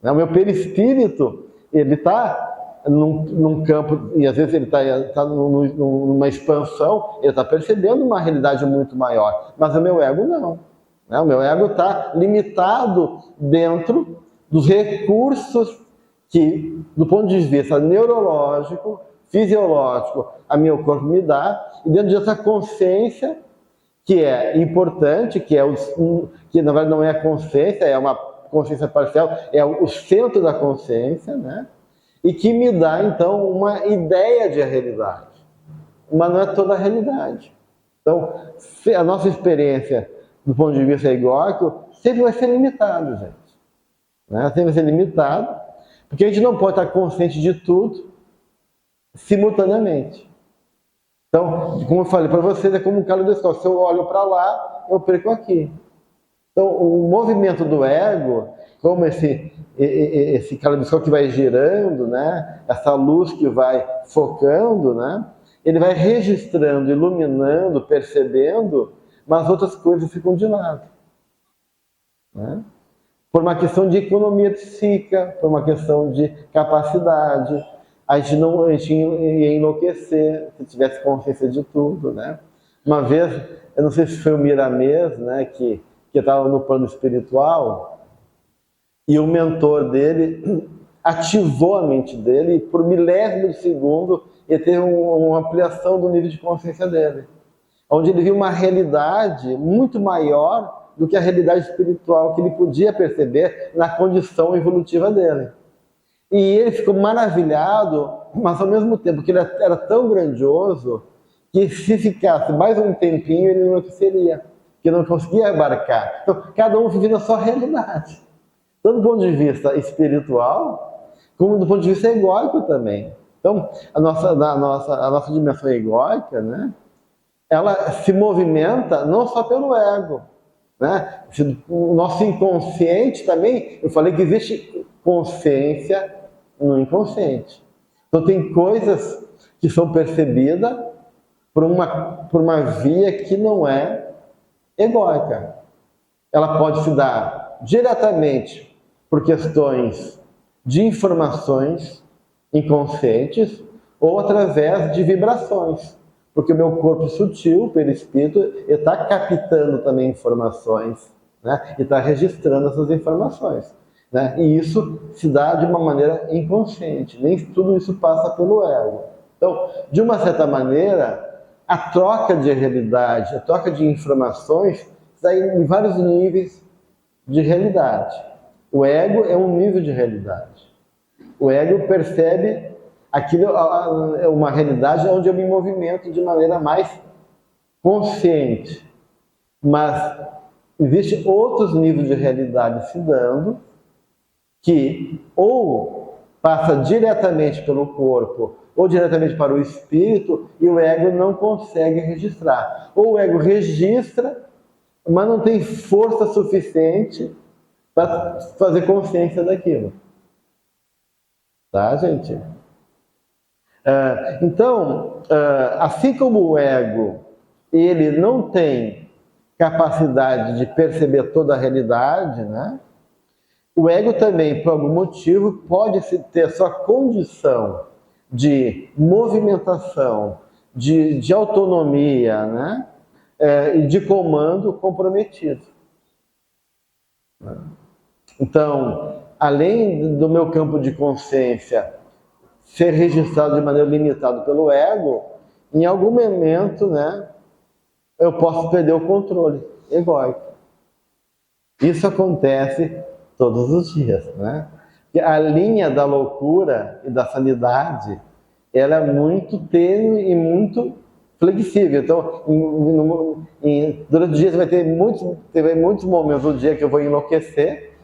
Speaker 2: O meu perispírito, ele está num campo, e às vezes ele está numa expansão, ele está percebendo uma realidade muito maior. Mas o meu ego não. O meu ego está limitado dentro dos recursos que, do ponto de vista neurológico, fisiológico, a meu corpo me dá, e dentro dessa consciência, que é importante, que na verdade não é a consciência, é uma consciência parcial, é o centro da consciência, né? E que me dá, então, uma ideia de realidade. Mas não é toda a realidade. Então, a nossa experiência, do ponto de vista egóico, sempre vai ser limitado, gente. Né? Sempre vai ser limitado, porque a gente não pode estar consciente de tudo simultaneamente. Então, como eu falei para vocês, é como um caleidoscópio. Se eu olho para lá, eu perco aqui. Então, o movimento do ego, como esse caleidoscópio que vai girando, né? Essa luz que vai focando, né? Ele vai registrando, iluminando, percebendo, mas outras coisas ficam de lado. Né? Por uma questão de economia psíquica, por uma questão de capacidade. A gente ia enlouquecer se tivesse consciência de tudo, né? Uma vez, eu não sei se foi o Miramês, né, que que estava no plano espiritual, e o mentor dele ativou a mente dele, e por milésimo de segundo ele teve uma ampliação do nível de consciência dele, onde ele viu uma realidade muito maior do que a realidade espiritual que ele podia perceber na condição evolutiva dele. E ele ficou maravilhado, mas ao mesmo tempo que ele era tão grandioso, que se ficasse mais um tempinho ele não seria, que não conseguia abarcar. Então, cada um vivia na sua realidade, tanto do ponto de vista espiritual, como do ponto de vista egóico também. Então, a nossa dimensão egóica, né, ela se movimenta não só pelo ego, né? O nosso inconsciente também, eu falei que existe consciência no inconsciente. Então, tem coisas que são percebidas por uma via que não é egóica. Ela pode se dar diretamente por questões de informações inconscientes ou através de vibrações, porque o meu corpo sutil, o perispírito, está captando também informações, né? E está registrando essas informações, né? E isso se dá de uma maneira inconsciente, nem tudo isso passa pelo ego. Então, de uma certa maneira, a troca de realidade, a troca de informações, está em vários níveis de realidade. O ego é um nível de realidade. O ego percebe aquilo é uma realidade onde eu me movimento de maneira mais consciente. Mas existem outros níveis de realidade se dando que ou passa diretamente pelo corpo ou diretamente para o espírito e o ego não consegue registrar. Ou o ego registra, mas não tem força suficiente para fazer consciência daquilo. Tá, gente? Então, assim como o ego, ele não tem capacidade de perceber toda a realidade, né? O ego também, por algum motivo, pode ter sua condição de movimentação, de autonomia, né? E de comando comprometido. Então, além do meu campo de consciência ser registrado de maneira limitada pelo ego, em algum momento, né, eu posso perder o controle egóico. Isso acontece todos os dias, né? A linha da loucura e da sanidade, ela é muito tênue e muito flexível. Então, durante o dia você vai ter muitos momentos do dia que eu vou enlouquecer,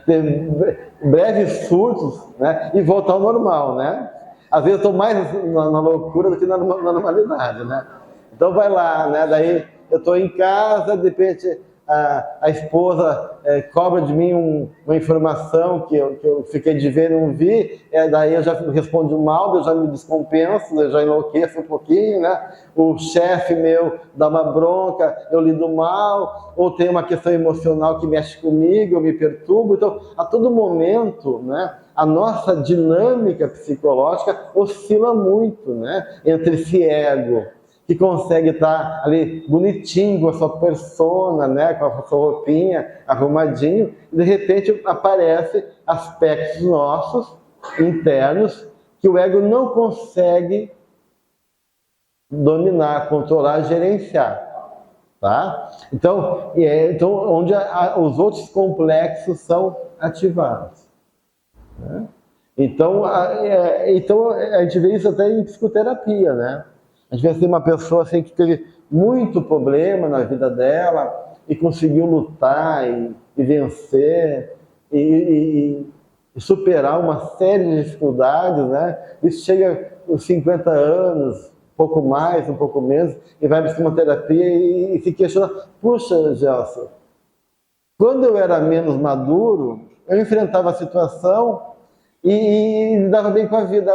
Speaker 2: ter breves surtos, né, e voltar ao normal, né? Às vezes eu estou mais na loucura do que na normalidade, né? Então vai lá, né? Daí eu estou em casa, de repente a esposa cobra de mim uma informação que eu fiquei de ver e não vi, daí eu já respondo mal, eu já me descompenso, eu já enlouqueço um pouquinho, né? O chefe meu dá uma bronca, eu lido mal, ou tem uma questão emocional que mexe comigo, eu me perturbo. Então, a todo momento, né, a nossa dinâmica psicológica oscila muito, né, entre esse ego que consegue estar ali bonitinho com a sua persona, né, com a sua roupinha, arrumadinho, e de repente aparecem aspectos nossos, internos, que o ego não consegue dominar, controlar, gerenciar. Tá? Então, onde os outros complexos são ativados. Né? Então, a gente vê isso até em psicoterapia, né? A gente vê assim, uma pessoa assim, que teve muito problema na vida dela e conseguiu lutar e vencer e superar uma série de dificuldades, né? Isso chega aos 50 anos, pouco mais, um pouco menos, e vai para a psicoterapia e se questiona: puxa, Gelson, quando eu era menos maduro, eu enfrentava a situação e dava bem com a vida.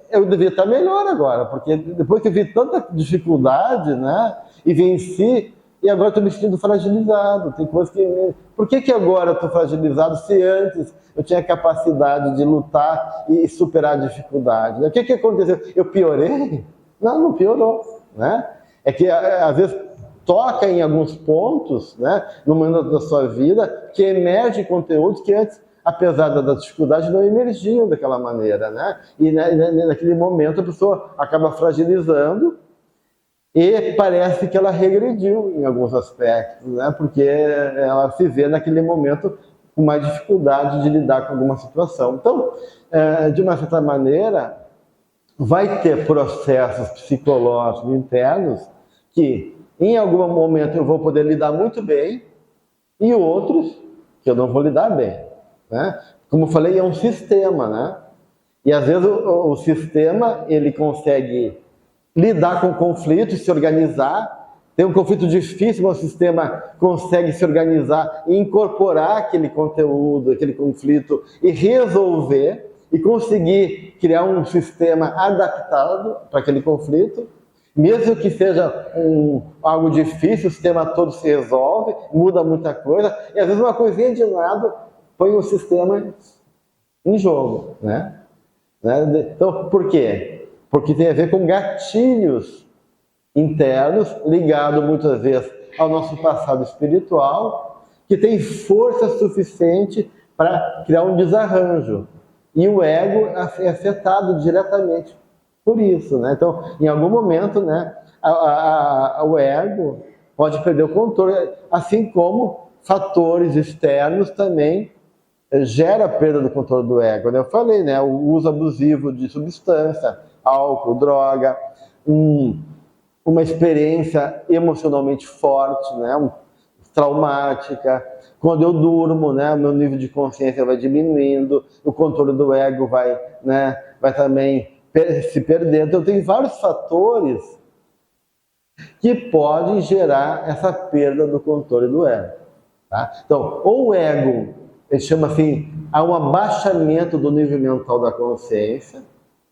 Speaker 2: Eu devia estar melhor agora, porque depois que eu vi tanta dificuldade, né, e venci, e agora estou me sentindo fragilizado. Tem coisas que... Por que agora estou fragilizado se antes eu tinha capacidade de lutar e superar a dificuldade? O que aconteceu? Eu piorei? Não piorou, né? É que às vezes toca em alguns pontos, né, no momento da sua vida, que emergem conteúdos que antes, apesar da dificuldade, não emergiam daquela maneira, né? E naquele momento a pessoa acaba fragilizando e parece que ela regrediu em alguns aspectos, né? Porque ela se vê naquele momento com mais dificuldade de lidar com alguma situação. Então, de uma certa maneira, vai ter processos psicológicos internos que, em algum momento, eu vou poder lidar muito bem e outros que eu não vou lidar bem, né? Como eu falei, é um sistema, né? E às vezes o sistema, ele consegue lidar com conflitos, se organizar. Tem um conflito difícil, mas o sistema consegue se organizar e incorporar aquele conteúdo, aquele conflito e resolver e conseguir criar um sistema adaptado para aquele conflito. Mesmo que seja algo difícil, o sistema todo se resolve, muda muita coisa, e às vezes uma coisinha de lado põe o sistema em jogo, né? Então, por quê? Porque tem a ver com gatilhos internos, ligados muitas vezes ao nosso passado espiritual, que tem força suficiente para criar um desarranjo. E o ego é afetado diretamente por isso, né? Então, em algum momento, né, o ego pode perder o controle, assim como fatores externos também gera perda do controle do ego, né? Eu falei, né, o uso abusivo de substância, álcool, droga, uma experiência emocionalmente forte, né, traumática. Quando eu durmo, né, o meu nível de consciência vai diminuindo, o controle do ego vai, né, vai também se perder. Então, tem vários fatores que podem gerar essa perda do controle do ego. Tá? Então, ou o ego, ele chama assim, há um abaixamento do nível mental da consciência,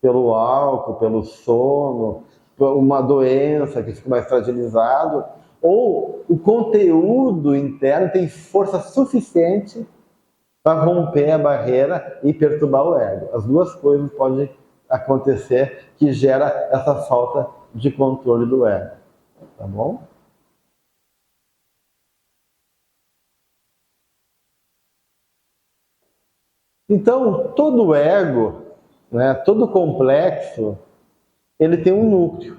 Speaker 2: pelo álcool, pelo sono, por uma doença que fica mais fragilizado, ou o conteúdo interno tem força suficiente para romper a barreira e perturbar o ego. As duas coisas podem acontecer que gera essa falta de controle do ego. Tá bom? Então, todo ego, né, todo complexo, ele tem um núcleo.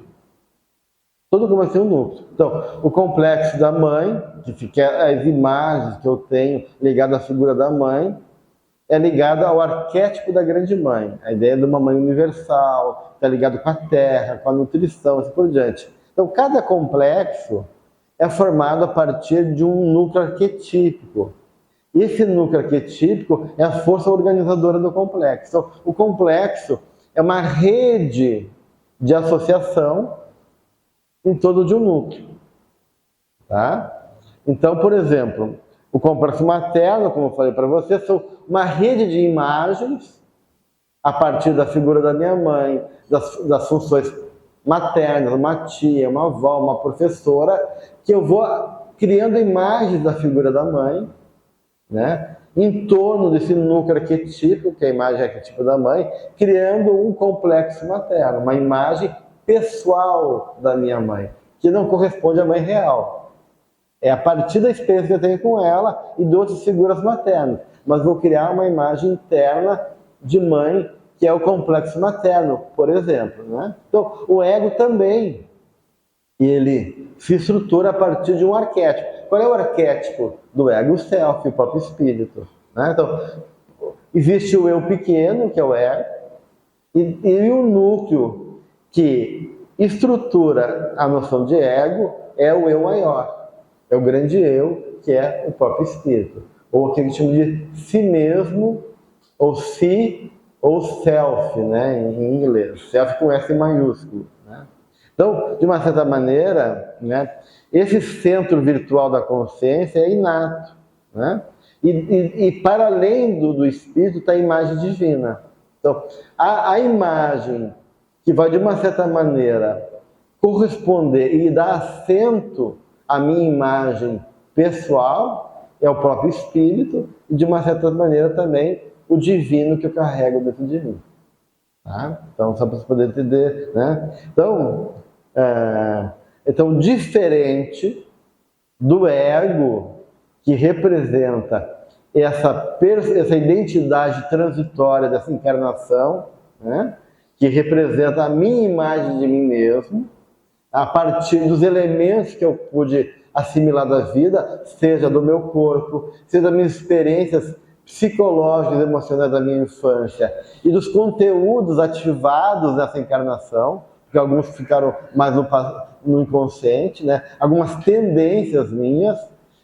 Speaker 2: Todo complexo tem um núcleo. Então, o complexo da mãe, que fica as imagens que eu tenho ligadas à figura da mãe, é ligada ao arquétipo da grande mãe. A ideia de uma mãe universal, está ligado com a terra, com a nutrição, assim por diante. Então, cada complexo é formado a partir de um núcleo arquetípico. Esse núcleo arquetípico é a força organizadora do complexo. Então, o complexo é uma rede de associação em torno de um núcleo. Tá? Então, por exemplo, o complexo materno, como eu falei para você, são uma rede de imagens a partir da figura da minha mãe, das funções maternas, uma tia, uma avó, uma professora, que eu vou criando imagens da figura da mãe, né, em torno desse núcleo arquetípico, que é a imagem arquetípica da mãe, criando um complexo materno, uma imagem pessoal da minha mãe, que não corresponde à mãe real. É a partir da experiência que eu tenho com ela e de outras figuras maternas, mas vou criar uma imagem interna de mãe, que é o complexo materno, por exemplo, né? Então, o ego também, ele se estrutura a partir de um arquétipo. Qual é o arquétipo do ego? O self, o próprio espírito, né? Então, existe o eu pequeno, que é o ego, e o núcleo que estrutura a noção de ego é o eu maior, é o grande eu, que é o próprio espírito, ou aquele que chama de si mesmo, ou si, ou self, né, em inglês, self com S maiúsculo, né? Então, de uma certa maneira, né, esse centro virtual da consciência é inato, né? E para além do espírito está a imagem divina. Então, a imagem que vai, de uma certa maneira, corresponder e dar assento à minha imagem pessoal é o próprio espírito e, de uma certa maneira, também o divino que eu carrego dentro de mim. Tá? Então, só para você poder entender, né? Então, diferente do ego, que representa essa identidade transitória dessa encarnação, né? Que representa a minha imagem de mim mesmo, a partir dos elementos que eu pude assimilar da vida, seja do meu corpo, seja das minhas experiências psicológicas e emocionais da minha infância, e dos conteúdos ativados nessa encarnação, porque alguns ficaram mais no inconsciente, né? Algumas tendências minhas,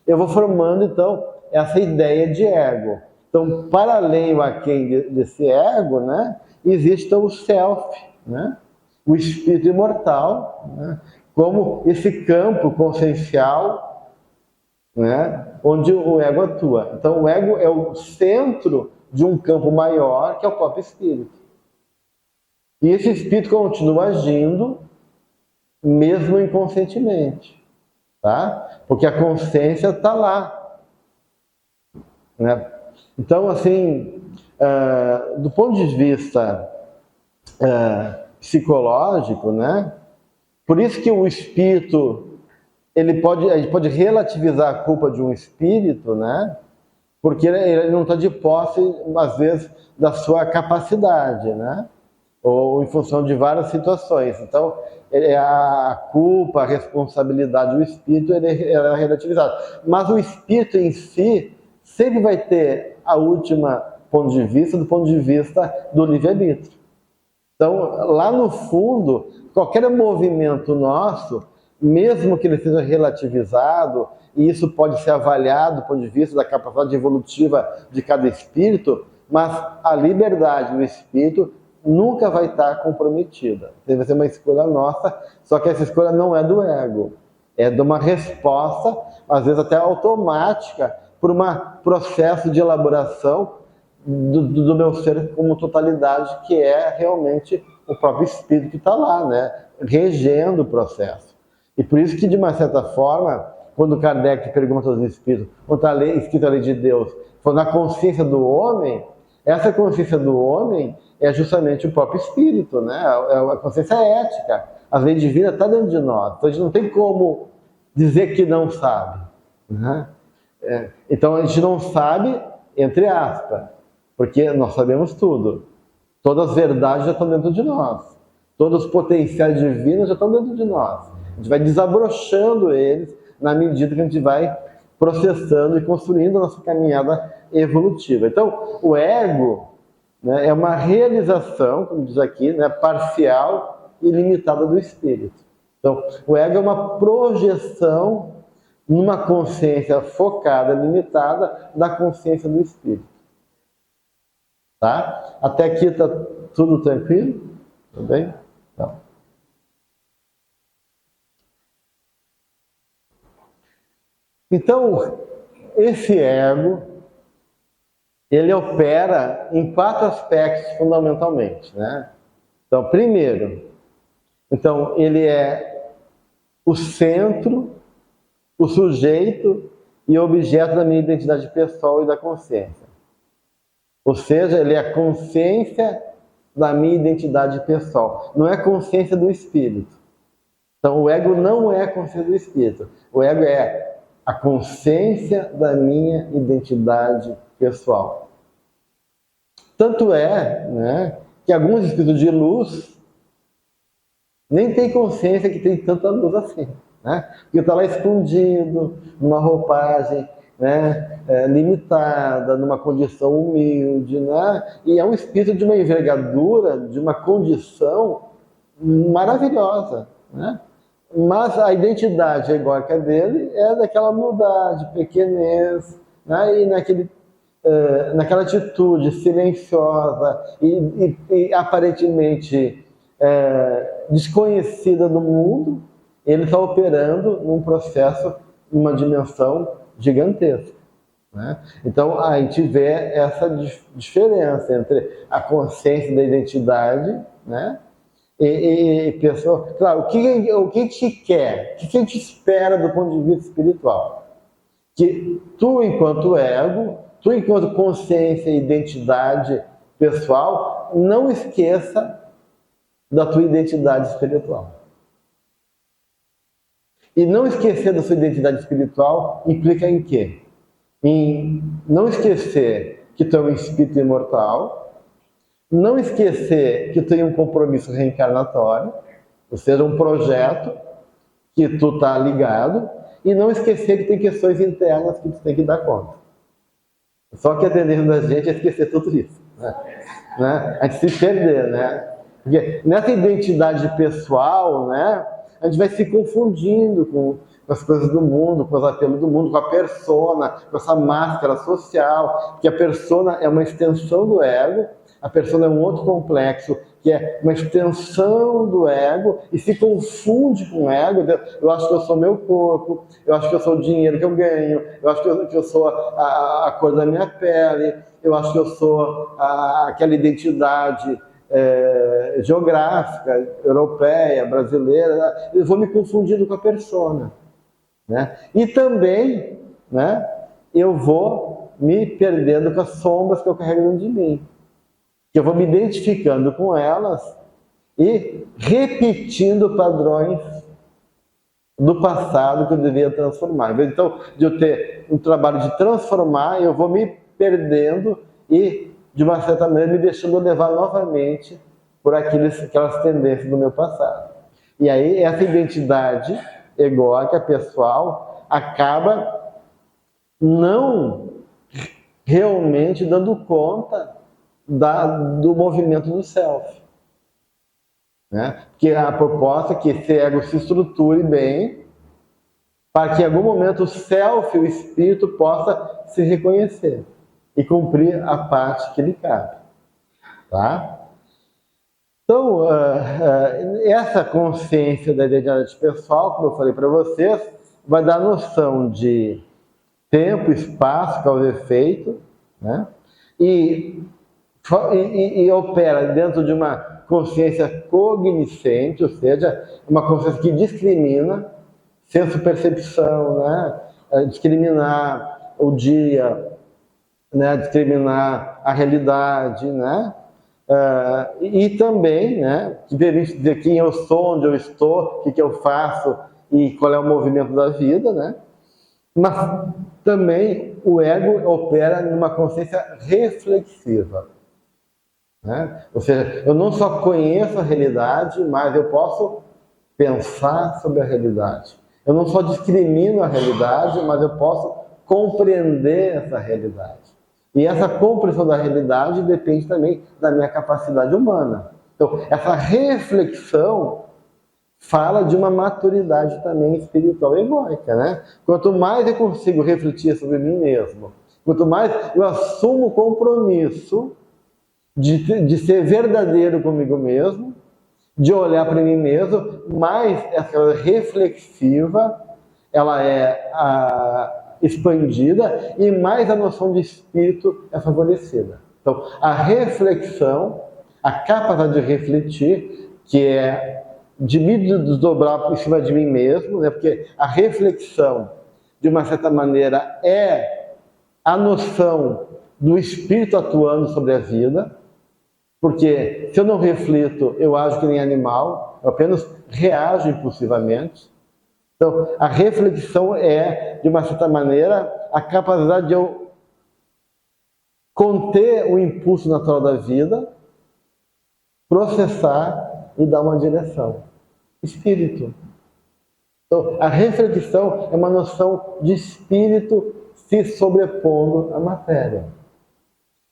Speaker 2: eu vou formando, então, essa ideia de ego. Então, para além ou aquém desse ego, né, existe então, o self, né, o espírito imortal, né, como esse campo consciencial, né, onde o ego atua. Então, o ego é o centro de um campo maior, que é o próprio espírito. E esse espírito continua agindo, mesmo inconscientemente, tá? Porque a consciência está lá. Né? Então, assim, do ponto de vista psicológico, né? Por isso que o espírito, a gente pode relativizar a culpa de um espírito, né? Porque ele não está de posse, às vezes, da sua capacidade, né? Ou em função de várias situações. Então, a culpa, a responsabilidade do espírito, ela é relativizada. Mas o espírito em si sempre vai ter a última ponto de vista do ponto de vista do livre-arbítrio. Então, lá no fundo, qualquer movimento nosso, mesmo que ele seja relativizado, e isso pode ser avaliado do ponto de vista da capacidade evolutiva de cada espírito, mas a liberdade do espírito nunca vai estar comprometida. Deve ser uma escolha nossa, só que essa escolha não é do ego, é de uma resposta, às vezes até automática, por um processo de elaboração do meu ser como totalidade, que é realmente o próprio espírito que está lá, né, regendo o processo. E por isso que, de uma certa forma, quando Kardec pergunta aos espíritos, quando está escrito a lei de Deus, falando na consciência do homem, essa consciência do homem é justamente o próprio espírito, né? É a consciência ética. A lei divina está dentro de nós. Então a gente não tem como dizer que não sabe, né? Então a gente não sabe, entre aspas, porque nós sabemos tudo. Todas as verdades já estão dentro de nós. Todos os potenciais divinos já estão dentro de nós. A gente vai desabrochando eles na medida que a gente vai processando e construindo a nossa caminhada evolutiva. Então, o ego, né, é uma realização, como diz aqui, né, parcial e limitada do espírito. Então, o ego é uma projeção numa consciência focada, limitada, da consciência do espírito. Tá? Até aqui está tudo tranquilo? Tudo bem? Então. Então, esse ego, ele opera em 4 aspectos fundamentalmente, né? Então, primeiro, então ele é o centro, o sujeito e objeto da minha identidade pessoal e da consciência. Ou seja, ele é a consciência da minha identidade pessoal. Não é a consciência do espírito. Então, o ego não é a consciência do espírito. O ego é a consciência da minha identidade pessoal. Tanto é, né, que alguns espíritos de luz nem têm consciência que tem tanta luz assim, né? Porque está lá escondido, numa roupagem, né, limitada, numa condição humilde, né? E é um espírito de uma envergadura, de uma condição maravilhosa, né? Mas a identidade egóica dele é daquela humildade, pequenez, né? E naquela atitude silenciosa e aparentemente desconhecida do mundo, ele está operando num processo, numa dimensão gigantesca, né? Então a gente vê essa diferença entre a consciência da identidade, né? E pessoa, claro, o que a gente quer, o que a gente espera do ponto de vista espiritual? Que tu, enquanto ego, tu, enquanto consciência e identidade pessoal, não esqueça da tua identidade espiritual. E não esquecer da sua identidade espiritual implica em quê? Em não esquecer que tu é um espírito imortal, não esquecer que tu tem um compromisso reencarnatório, ou seja, um projeto que tu está ligado, e não esquecer que tem questões internas que tu tem que dar conta. Só que a tendência da gente é esquecer tudo isso, né? A gente se perder, né? Porque nessa identidade pessoal, né, a gente vai se confundindo com as coisas do mundo, com os apelos do mundo, com a persona, com essa máscara social, que a persona é uma extensão do ego, a persona é um outro complexo, que é uma extensão do ego, e se confunde com o ego. Eu acho que eu sou meu corpo, eu acho que eu sou o dinheiro que eu ganho, eu acho que eu sou a cor da minha pele, eu acho que eu sou aquela identidade geográfica, europeia, brasileira. Eu vou me confundindo com a persona, né? E também, né, eu vou me perdendo com as sombras que eu carrego dentro de mim, que eu vou me identificando com elas e repetindo padrões do passado que eu devia transformar. Então, de eu ter um trabalho de transformar, eu vou me perdendo e, de uma certa maneira, me deixando levar novamente por aquelas tendências do meu passado. E aí, essa identidade egóica, pessoal, acaba não realmente dando conta do movimento do self, né? Porque a proposta é que esse ego se estruture bem para que em algum momento o self, o espírito, possa se reconhecer e cumprir a parte que lhe cabe, tá? Então, essa consciência da identidade pessoal, como eu falei para vocês, vai dar noção de tempo, espaço, causa e efeito, né? E opera dentro de uma consciência cognoscente, ou seja, uma consciência que discrimina, senso-percepção, né? Discriminar o dia, né? Discriminar a realidade, né? E também, né, que permite dizer quem eu sou, onde eu estou, o que eu faço e qual é o movimento da vida, né? Mas também o ego opera numa consciência reflexiva, né? Ou seja, eu não só conheço a realidade, mas eu posso pensar sobre a realidade. Eu não só discrimino a realidade, mas eu posso compreender essa realidade. E essa compreensão da realidade depende também da minha capacidade humana. Então, essa reflexão fala de uma maturidade também espiritual e egóica, né? Quanto mais eu consigo refletir sobre mim mesmo, quanto mais eu assumo o compromisso de ser verdadeiro comigo mesmo, de olhar para mim mesmo, mais essa reflexiva ela é expandida e mais a noção de espírito é favorecida. Então, a reflexão, a capacidade de refletir, que é de me desdobrar em cima de mim mesmo, né? Porque a reflexão, de uma certa maneira, é a noção do espírito atuando sobre a vida, porque se eu não reflito, eu ajo que nem animal, eu apenas reajo impulsivamente. Então, a reflexão é, de uma certa maneira, a capacidade de eu conter o impulso natural da vida, processar e dar uma direção. Espírito. Então, a reflexão é uma noção de espírito se sobrepondo à matéria.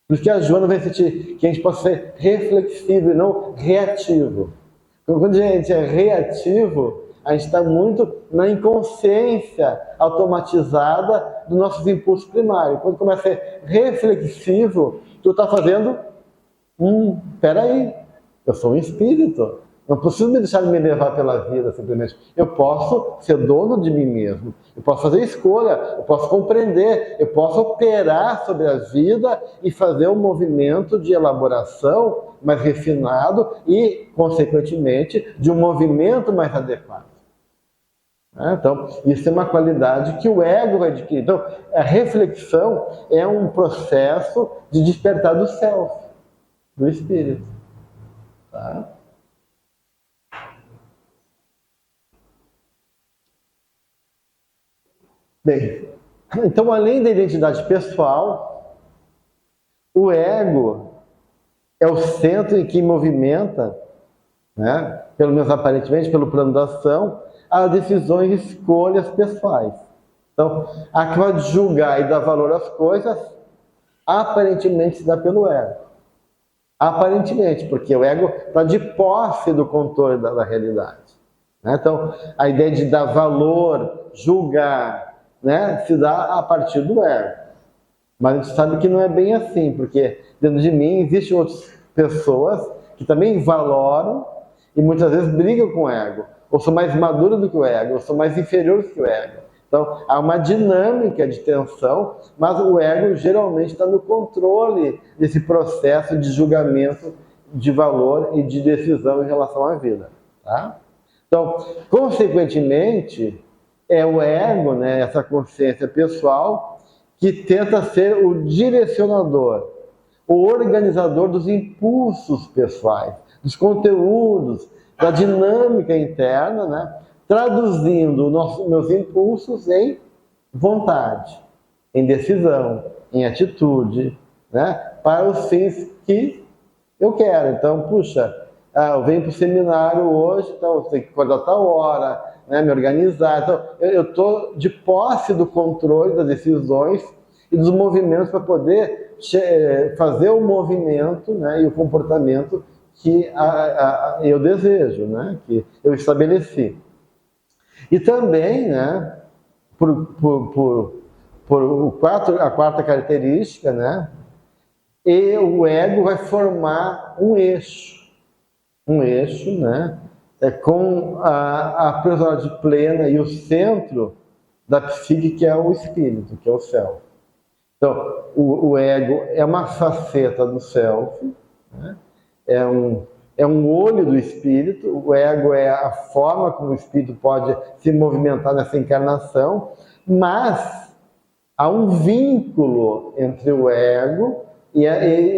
Speaker 2: Por isso que a Joana vai sentir que a gente possa ser reflexivo e não reativo. Quando a gente é reativo, a gente está muito na inconsciência automatizada dos nossos impulsos primários. Quando começa a ser reflexivo, tu está fazendo, peraí, eu sou um espírito. Não preciso me deixar me levar pela vida simplesmente. Eu posso ser dono de mim mesmo. Eu posso fazer escolha, eu posso compreender, eu posso operar sobre a vida e fazer um movimento de elaboração mais refinado e, consequentemente, de um movimento mais adequado. Então, isso é uma qualidade que o ego vai adquirir. Então, a reflexão é um processo de despertar do self, do espírito. Tá? Bem, então além da identidade pessoal, o ego é o centro em que movimenta, né, pelo menos aparentemente, pelo plano da ação, as decisões e escolhas pessoais. Então, aquela de julgar e dar valor às coisas, aparentemente se dá pelo ego. Aparentemente, porque o ego está de posse do controle da realidade. Né? Então, a ideia de dar valor, julgar, né, se dá a partir do ego. Mas a gente sabe que não é bem assim, porque dentro de mim existem outras pessoas que também valoram e muitas vezes brigam com o ego. Ou são mais maduras do que o ego, ou são mais inferiores que o ego. Então, há uma dinâmica de tensão, mas o ego geralmente está no controle desse processo de julgamento de valor e de decisão em relação à vida. Tá? Então, consequentemente, é o ego, né, essa consciência pessoal, que tenta ser o direcionador, o organizador dos impulsos pessoais, dos conteúdos, da dinâmica interna, né, traduzindo meus impulsos em vontade, em decisão, em atitude, né, para os fins que eu quero. Então, puxa, eu venho para o seminário hoje, então eu tenho que acordar tal hora, né, me organizar. Então, eu estou de posse do controle das decisões e dos movimentos para poder fazer o movimento, né, e o comportamento que eu desejo, né, que eu estabeleci. E também, né, a quarta característica, né, e o ego vai formar um eixo, né, com a personalidade plena e o centro da psique, que é o espírito, que é o self. Então, o ego é uma faceta do self, né, é um olho do espírito. O ego é a forma como o espírito pode se movimentar nessa encarnação, mas há um vínculo entre o ego e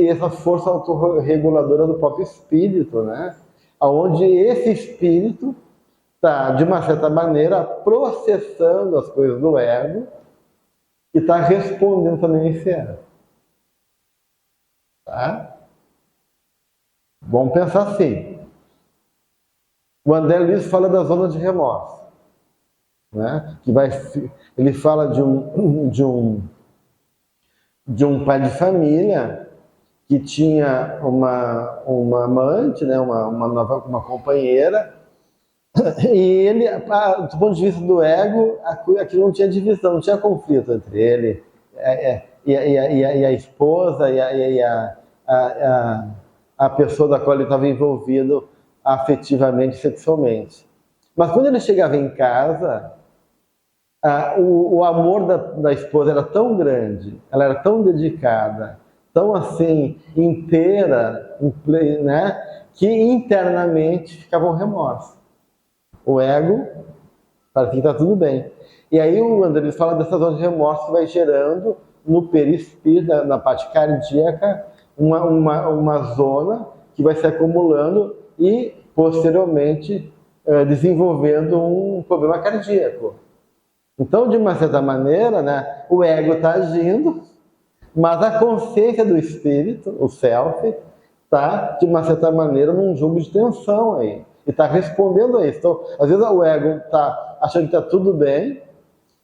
Speaker 2: essa força autorreguladora do próprio espírito, né? Onde esse espírito está, de uma certa maneira, processando as coisas do ego e está respondendo também a esse ego. Tá? Vamos pensar assim. O André Luiz fala da zona de remorso, né? Ele fala de um pai de família que tinha uma amante, né? uma companheira, e ele, do ponto de vista do ego, aquilo não tinha divisão, não tinha conflito entre ele e a esposa e a pessoa da qual ele estava envolvido afetivamente, sexualmente. Mas quando ele chegava em casa, o amor da esposa era tão grande, ela era tão dedicada, tão assim, inteira, né, que internamente ficava um remorso. O ego parece que está tudo bem. E aí o André fala dessa zona de remorso que vai gerando no perispírito, na parte cardíaca, uma zona que vai se acumulando e posteriormente desenvolvendo um problema cardíaco. Então, de uma certa maneira, né, o ego está agindo, mas a consciência do espírito, o self, está, de uma certa maneira, num jogo de tensão aí. E está respondendo a isso. Então, às vezes o ego está achando que está tudo bem,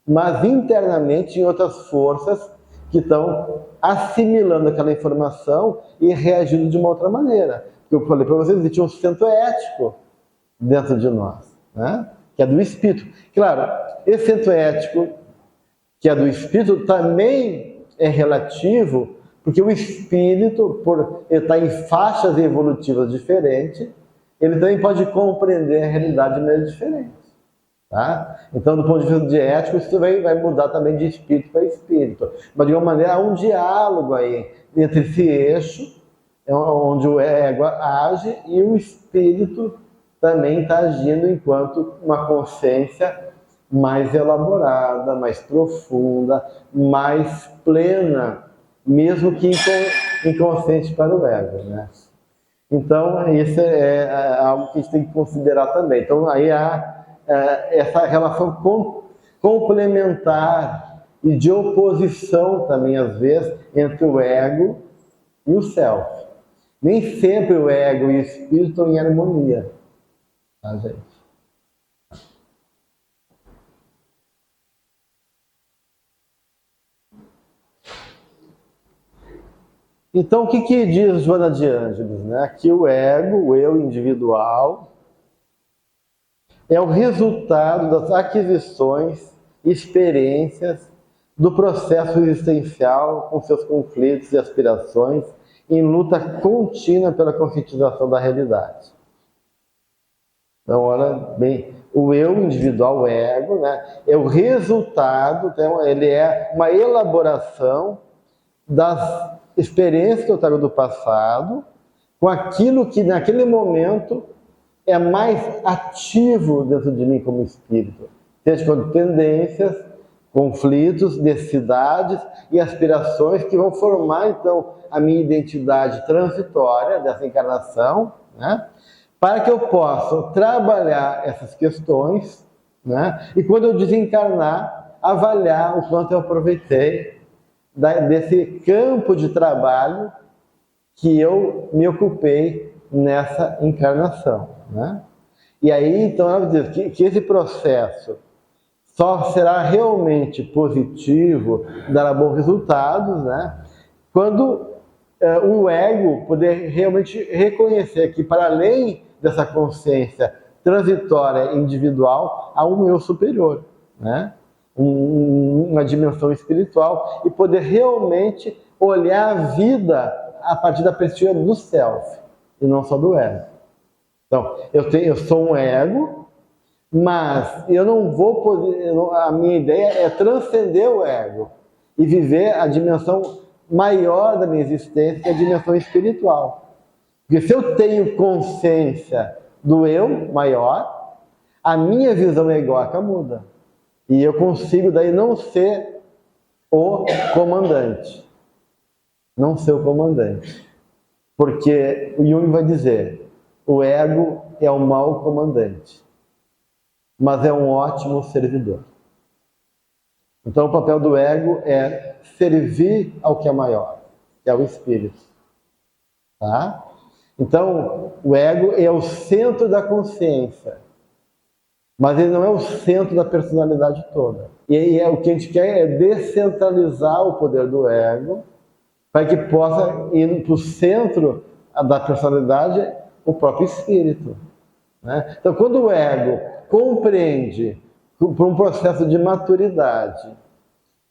Speaker 2: mas internamente tem outras forças que estão assimilando aquela informação e reagindo de uma outra maneira. Eu falei para vocês, existe um centro ético dentro de nós, né? Que é do espírito. Claro, esse centro ético, que é do espírito, também é relativo, porque o espírito, por estar em faixas evolutivas diferentes, ele também pode compreender a realidade de maneira diferente. Tá? Então, do ponto de vista de ético, isso vai mudar também de espírito para espírito. Mas, de uma maneira, há um diálogo aí entre esse eixo, onde o ego age, e o espírito também está agindo enquanto uma consciência mais elaborada, mais profunda, mais plena, mesmo que inconsciente para o ego, né? Então, isso é algo que a gente tem que considerar também. Então, aí há essa relação complementar e de oposição também, às vezes, entre o ego e o self. Nem sempre o ego e o espírito estão em harmonia, tá, gente? Então, o que diz Joana de Ângeles? Né? Que o ego, o eu individual, é o resultado das aquisições, experiências do processo existencial com seus conflitos e aspirações em luta contínua pela conscientização da realidade. Então, olha bem, o eu individual, o ego, né, é o resultado, então, ele é uma elaboração das experiências que eu trago do passado com aquilo que naquele momento é mais ativo dentro de mim como espírito, seja com tendências, conflitos, necessidades e aspirações que vão formar, então, a minha identidade transitória dessa encarnação, né? Para que eu possa trabalhar essas questões, né? E quando eu desencarnar, avaliar o quanto eu aproveitei desse campo de trabalho que eu me ocupei nessa encarnação, né? E aí, então, ela diz que esse processo só será realmente positivo, dará bons resultados, né? Quando o ego poder realmente reconhecer que, para além dessa consciência transitória individual, há um eu superior, né? Uma dimensão espiritual, e poder realmente olhar a vida a partir da perspectiva do self, e não só do ego. Então, eu sou um ego, mas eu não vou poder, a minha ideia é transcender o ego e viver a dimensão maior da minha existência, que é a dimensão espiritual. Porque se eu tenho consciência do eu maior, a minha visão egóica muda. E eu consigo daí não ser o comandante. Não ser o comandante. Porque o Jung vai dizer, o ego é o mau comandante, mas é um ótimo servidor. Então o papel do ego é servir ao que é maior, que é o espírito. Tá? Então o ego é o centro da consciência, mas ele não é o centro da personalidade toda. E aí o que a gente quer é descentralizar o poder do ego, para que possa ir para o centro da personalidade o próprio espírito. Né? Então quando o ego compreende, por um processo de maturidade,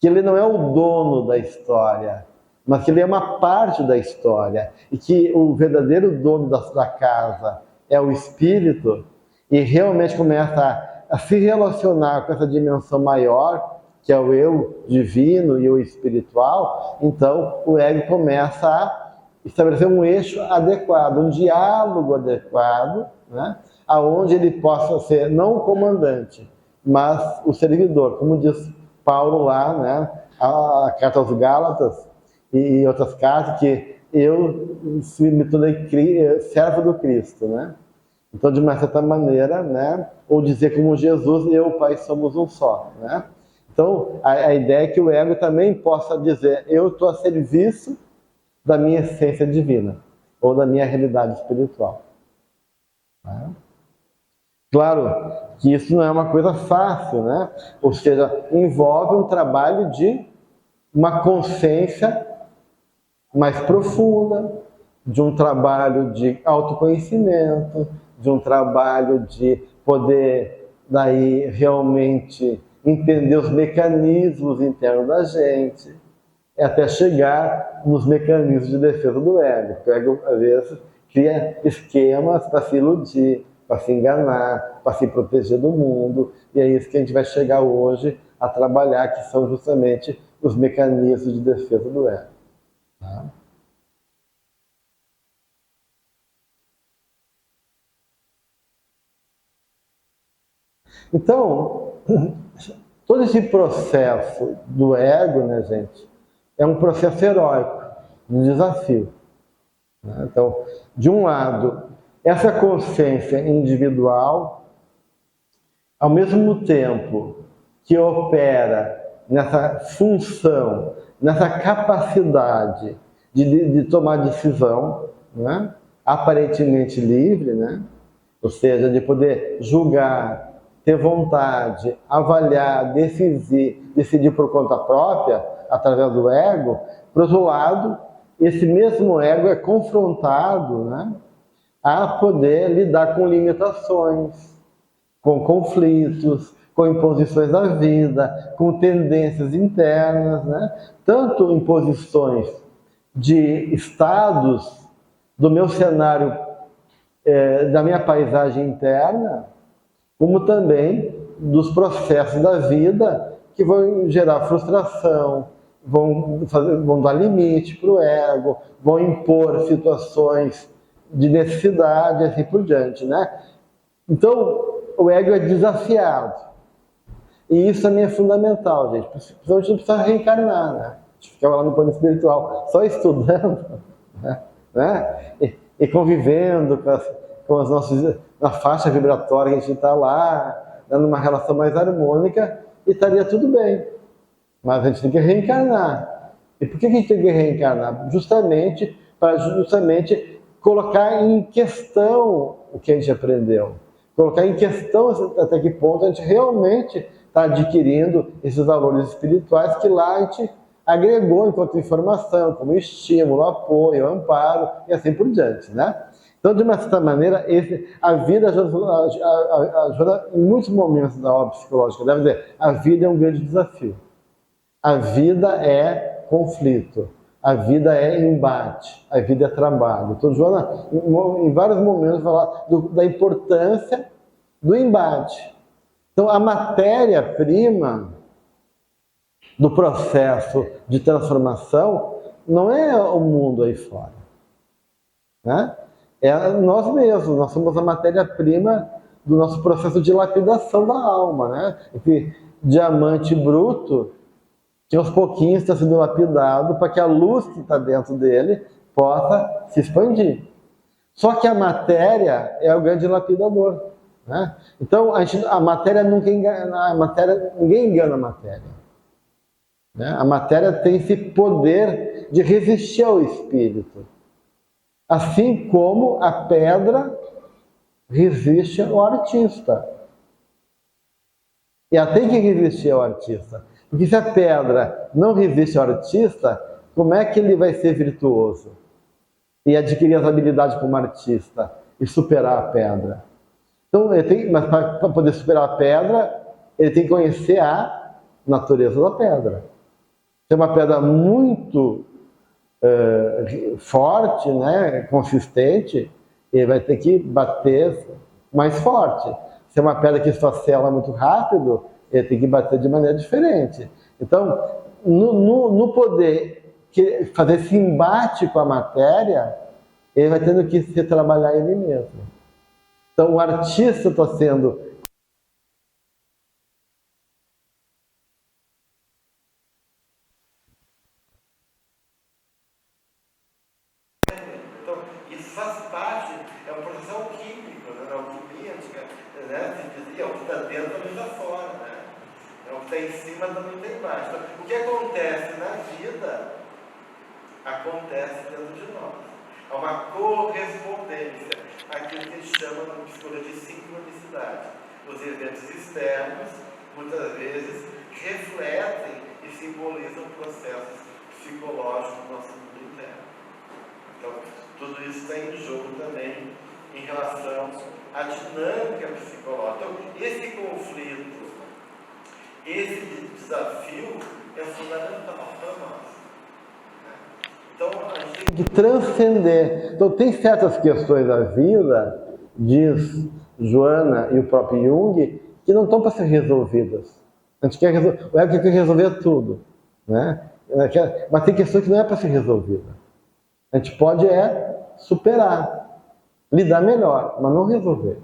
Speaker 2: que ele não é o dono da história, mas que ele é uma parte da história, e que o verdadeiro dono da casa é o espírito, e realmente começa a se relacionar com essa dimensão maior, que é o eu divino e o espiritual, então o ego começa a estabelecer um eixo adequado, um diálogo adequado, né? Aonde ele possa ser não o comandante, mas o servidor, como diz Paulo lá, né? A carta aos Gálatas e outras cartas, que eu me tornei servo do Cristo, né? Então, de uma certa maneira, né? Ou dizer como Jesus, eu e o Pai somos um só, né? Então, a ideia é que o ego também possa dizer, eu estou a serviço da minha essência divina, ou da minha realidade espiritual. Né? Claro que isso não é uma coisa fácil, né? Ou seja, envolve um trabalho de uma consciência mais profunda, de um trabalho de autoconhecimento, de um trabalho de poder daí realmente entender os mecanismos internos da gente, até chegar nos mecanismos de defesa do ego. Porque o ego, às vezes, cria esquemas para se iludir, para se enganar, para se proteger do mundo, e é isso que a gente vai chegar hoje a trabalhar, que são justamente os mecanismos de defesa do ego. Tá? Então, todo esse processo do ego, né, gente, é um processo heróico, um desafio. Né? Então, de um lado, essa consciência individual, ao mesmo tempo que opera nessa função, nessa capacidade de tomar decisão, né? Aparentemente livre, né? Ou seja, de poder julgar, ter vontade, avaliar, decidir por conta própria, através do ego. Por outro lado, esse mesmo ego é confrontado, né, a poder lidar com limitações, com conflitos, com imposições da vida, com tendências internas, né? Tanto imposições de estados do meu cenário, da minha paisagem interna, como também dos processos da vida que vão gerar frustração, vão dar limite para o ego, vão impor situações de necessidade e assim por diante, né? Então, o ego é desafiado. E isso também é fundamental, gente. Principalmente não precisa reencarnar, né? A gente ficava lá no plano espiritual só estudando, né? E convivendo com as nossas, na faixa vibratória que a gente está lá, dando uma relação mais harmônica, e estaria tudo bem. Mas a gente tem que reencarnar. E por que a gente tem que reencarnar? Justamente para colocar em questão o que a gente aprendeu. Colocar em questão até que ponto a gente realmente está adquirindo esses valores espirituais que lá a gente agregou enquanto informação, como estímulo, apoio, amparo e assim por diante, né? Então, de uma certa maneira, a vida ajuda em muitos momentos da obra psicológica. Deve dizer, a vida é um grande desafio. A vida é conflito. A vida é embate. A vida é trabalho. Então, Joana, em vários momentos, vai falar da importância do embate. Então, a matéria-prima do processo de transformação não é o mundo aí fora, né? É nós mesmos, nós somos a matéria-prima do nosso processo de lapidação da alma, né? Esse diamante bruto que aos pouquinhos está sendo lapidado para que a luz que está dentro dele possa se expandir. Só que a matéria é o grande lapidador, né? Então, a matéria nunca engana, ninguém engana a matéria, né? A matéria tem esse poder de resistir ao espírito. Assim como a pedra resiste ao artista. E ela tem que resistir ao artista. Porque se a pedra não resiste ao artista, como é que ele vai ser virtuoso? E adquirir as habilidades como artista e superar a pedra? Então, mas para poder superar a pedra, ele tem que conhecer a natureza da pedra. Se é uma pedra muito forte, né, consistente, ele vai ter que bater mais forte. Se é uma pedra que esfacela muito rápido, ele tem que bater de maneira diferente. Então, no poder fazer esse embate com a matéria, ele vai tendo que se trabalhar ele mesmo. Então, o artista está sendo
Speaker 3: em cima também tem embaixo. Então, o que acontece na vida acontece dentro de nós. Há uma correspondência, aquilo que a gente chama na psicologia de sincronicidade. Os eventos externos, muitas vezes, refletem e simbolizam processos psicológicos do nosso mundo interno. Então, tudo isso está em jogo também em relação à dinâmica psicológica. Então, esse conflito, esse desafio é fundamental para nós. Então, a gente tem
Speaker 2: que transcender. Então, tem certas questões da vida, diz Joana e o próprio Jung, que não estão para ser resolvidas. A gente quer resolver, o ego quer resolver tudo, né? Mas tem questões que não é para ser resolvida. A gente pode superar, lidar melhor, mas não resolver.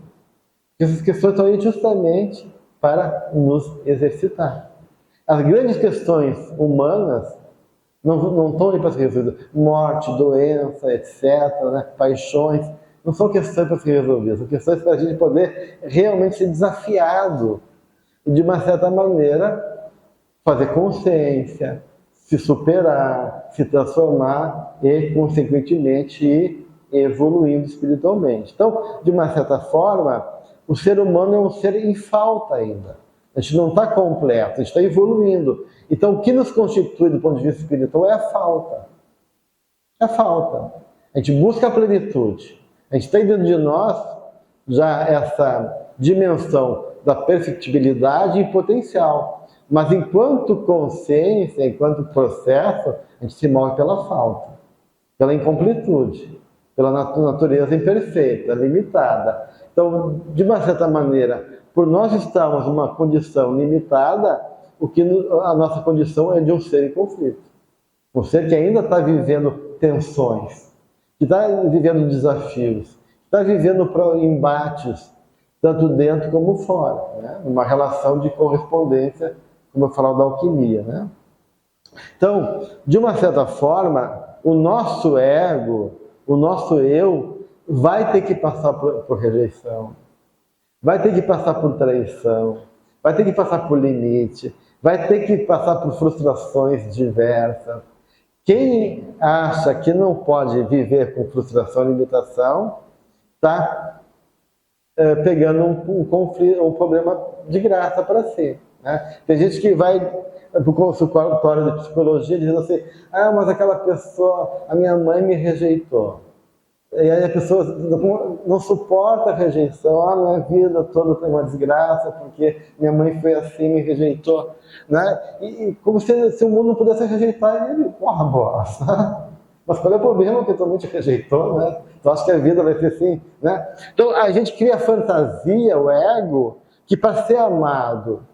Speaker 2: Essas questões estão aí justamente para nos exercitar. As grandes questões humanas não estão aí para ser resolvidas. Morte, doença, etc., né? Paixões, não são questões para ser resolvidas, são questões para a gente poder realmente ser desafiado e, de uma certa maneira, fazer consciência, se superar, se transformar e, consequentemente, ir evoluindo espiritualmente. Então, de uma certa forma, o ser humano é um ser em falta ainda. A gente não está completo, a gente está evoluindo. Então, o que nos constitui do ponto de vista espiritual é a falta. É a falta. A gente busca a plenitude. A gente tem dentro de nós já essa dimensão da perfectibilidade e potencial. Mas enquanto consciência, enquanto processo, a gente se move pela falta, pela incompletude, pela natureza imperfeita, limitada. Então, de uma certa maneira, por nós estarmos numa condição limitada, a nossa condição é de um ser em conflito. Um ser que ainda está vivendo tensões, que está vivendo desafios, que está vivendo embates, tanto dentro como fora, né? Uma relação de correspondência, como eu falava da alquimia, né? Então, de uma certa forma, o nosso ego, o nosso eu, vai ter que passar por rejeição, vai ter que passar por traição, vai ter que passar por limite, vai ter que passar por frustrações diversas. Quem acha que não pode viver com frustração e limitação, está pegando um problema de graça para si, né? Tem gente que vai para o consultório de psicologia dizendo assim: mas aquela pessoa, a minha mãe me rejeitou. E aí a pessoa não suporta a rejeição. Minha vida toda foi uma desgraça, porque minha mãe foi assim, me rejeitou, né? E como se o mundo não pudesse rejeitar ele. Porra, bosta! Mas qual é o problema que todo mundo te rejeitou, né? Tu acha que a vida vai ser assim, né? Então a gente cria a fantasia, o ego, que para ser amado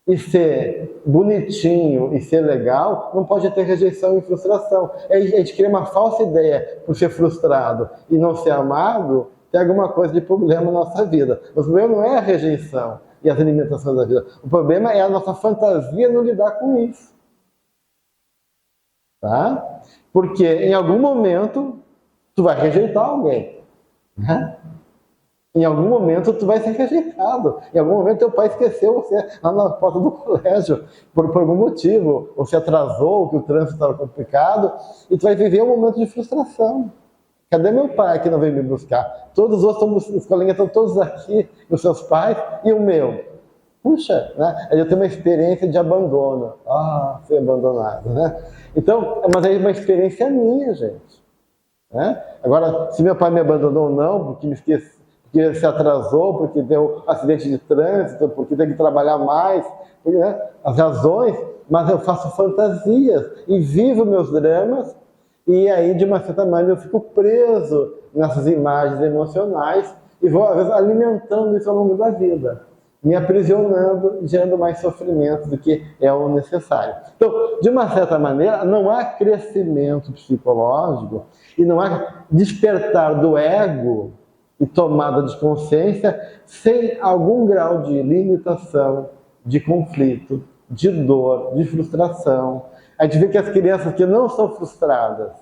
Speaker 2: e ser bonitinho e ser legal, não pode ter rejeição e frustração. A gente cria uma falsa ideia por ser frustrado e não ser amado, tem alguma coisa de problema na nossa vida. Mas o problema não é a rejeição e as limitações da vida. O problema é a nossa fantasia não lidar com isso. Tá? Porque em algum momento tu vai rejeitar alguém, né? Em algum momento tu vai ser rejeitado. Em algum momento teu pai esqueceu você lá na porta do colégio por algum motivo, ou se atrasou, ou que o trânsito estava complicado, e tu vai viver um momento de frustração. Cadê meu pai que não veio me buscar? Todos os outros os colegas estão todos aqui, os seus pais, e o meu? Puxa, né? Aí eu tenho uma experiência de abandono. Fui abandonado, né? Então, mas aí é uma experiência minha, gente, né? Agora, se meu pai me abandonou ou não, porque me esqueci, porque ele se atrasou, porque deu acidente de trânsito, porque tem que trabalhar mais, né? As razões, mas eu faço fantasias e vivo meus dramas, e aí, de uma certa maneira, eu fico preso nessas imagens emocionais e vou, às vezes, alimentando isso ao longo da vida, me aprisionando, gerando mais sofrimento do que é o necessário. Então, de uma certa maneira, não há crescimento psicológico e não há despertar do ego e tomada de consciência sem algum grau de limitação, de conflito, de dor, de frustração. A gente vê que as crianças que não são frustradas,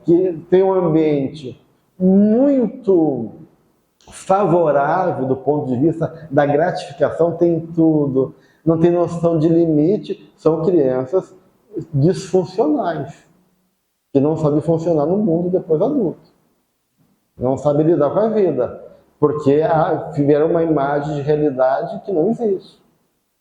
Speaker 2: que têm um ambiente muito favorável do ponto de vista da gratificação, tem tudo, não tem noção de limite, são crianças disfuncionais, que não sabem funcionar no mundo depois adulto. Não sabe lidar com a vida, porque tiveram uma imagem de realidade que não existe,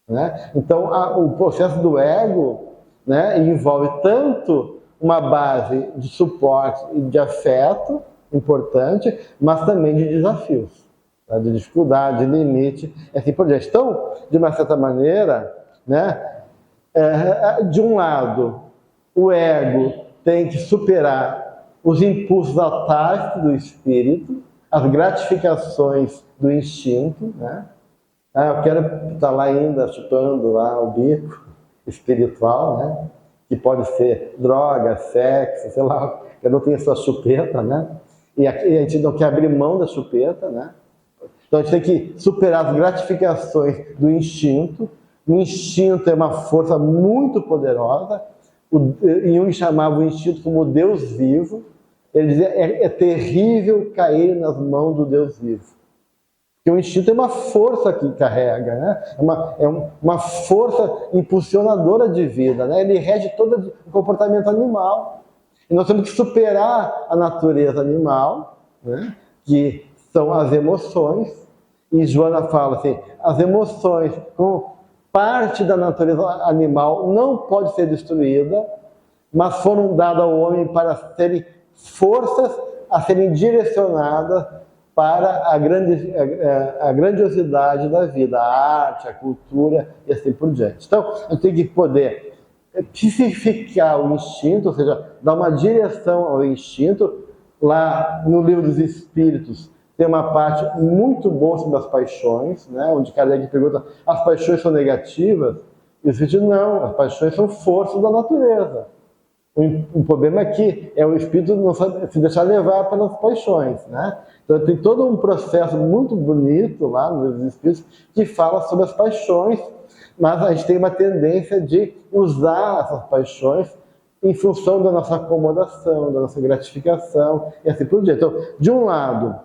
Speaker 2: né? Então, o processo do ego, né, envolve tanto uma base de suporte e de afeto importante, mas também de desafios, tá? De dificuldade, de limite, assim por diante. Então, de uma certa maneira, né, de um lado, o ego tem que superar os impulsos atávicos do espírito, as gratificações do instinto, né? Eu quero estar lá ainda chupando lá o bico espiritual, né? Que pode ser droga, sexo, sei lá, eu não tenho sua chupeta, né? E a gente não quer abrir mão da chupeta, né? Então a gente tem que superar as gratificações do instinto. O instinto é uma força muito poderosa. Jung chamava o instinto como Deus vivo. Ele dizia, é terrível cair nas mãos do Deus vivo. Porque o instinto é uma força que carrega, né? Uma força impulsionadora de vida, né? Ele rege todo o comportamento animal. E nós temos que superar a natureza animal, né? Que são as emoções. E Joana fala assim, as emoções, como parte da natureza animal, não pode ser destruída, mas foram dadas ao homem para serem forças a serem direcionadas para a grandiosidade da vida, a arte, a cultura e assim por diante. Então, a gente tem que poder psificar o instinto, ou seja, dar uma direção ao instinto. Lá no Livro dos Espíritos tem uma parte muito boa sobre as paixões, né? Onde Kardec pergunta, as paixões são negativas? E o Espírito não, as paixões são forças da natureza. O problema é que o espírito não sabe se deixar levar pelas paixões, né? Então tem todo um processo muito bonito lá nos Espíritos que fala sobre as paixões, mas a gente tem uma tendência de usar essas paixões em função da nossa acomodação, da nossa gratificação e assim por diante. Então, de um lado,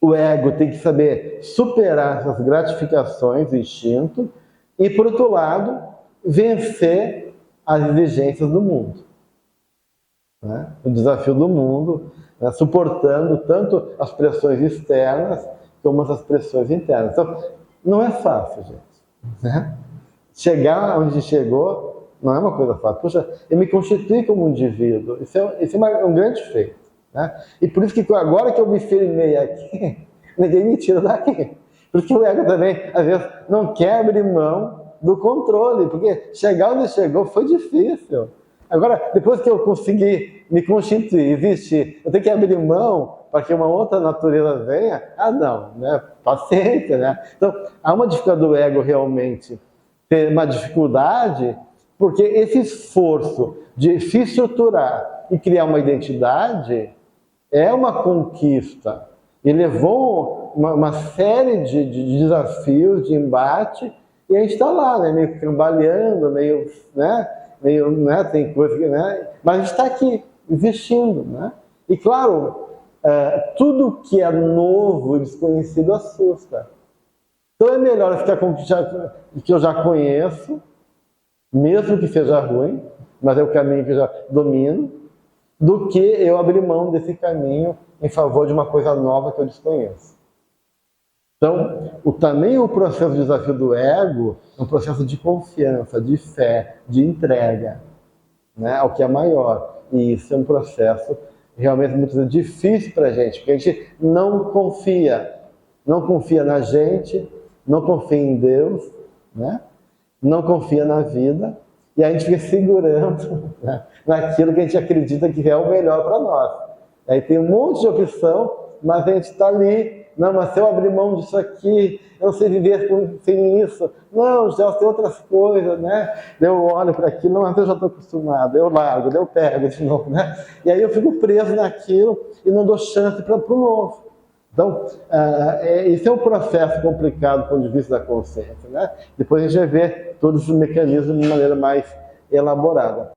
Speaker 2: o ego tem que saber superar essas gratificações, o instinto, e por outro lado, vencer as exigências do mundo. Né? O desafio do mundo, né? Suportando tanto as pressões externas como as pressões internas. Então, não é fácil, gente. Né? Chegar onde chegou não é uma coisa fácil. Puxa, eu me constituí como um indivíduo. Isso é um grande feito. Né? E por isso que agora que eu me firmei aqui, ninguém me tira daqui. Porque o ego também, às vezes, não quer abrir mão do controle, porque chegar onde chegou foi difícil. Agora, depois que eu consegui me constituir, existir, eu tenho que abrir mão para que uma outra natureza venha? Ah, não, né? Paciência, né? Então, há uma dificuldade do ego realmente ter uma dificuldade, porque esse esforço de se estruturar e criar uma identidade é uma conquista. E levou uma série de desafios, de embate, e a gente está lá, né? Meio cambaleando, meio, né? Tem coisa que, né? Mas a gente está aqui, existindo, né? E claro, tudo que é novo e desconhecido assusta. Então é melhor ficar com o que eu já conheço, mesmo que seja ruim, mas é o caminho que eu já domino, do que eu abrir mão desse caminho em favor de uma coisa nova que eu desconheço. Então, também o processo de desafio do ego é um processo de confiança, de fé, de entrega, né, ao que é maior. E isso é um processo realmente muito difícil para a gente, porque a gente não confia na gente, não confia em Deus, né, não confia na vida, e a gente fica segurando, né, naquilo que a gente acredita que é o melhor para nós. Aí tem um monte de opção, mas a gente está ali. Não, mas se eu abrir mão disso aqui, eu não sei viver sem isso. Não, já tem outras coisas, né? Eu olho para aquilo, mas eu já estou acostumado. Eu largo, eu pego de novo, né? E aí eu fico preso naquilo e não dou chance para o novo. Então, esse é um processo complicado do ponto de vista da consciência, né? Depois a gente vai ver todos os mecanismos de maneira mais elaborada.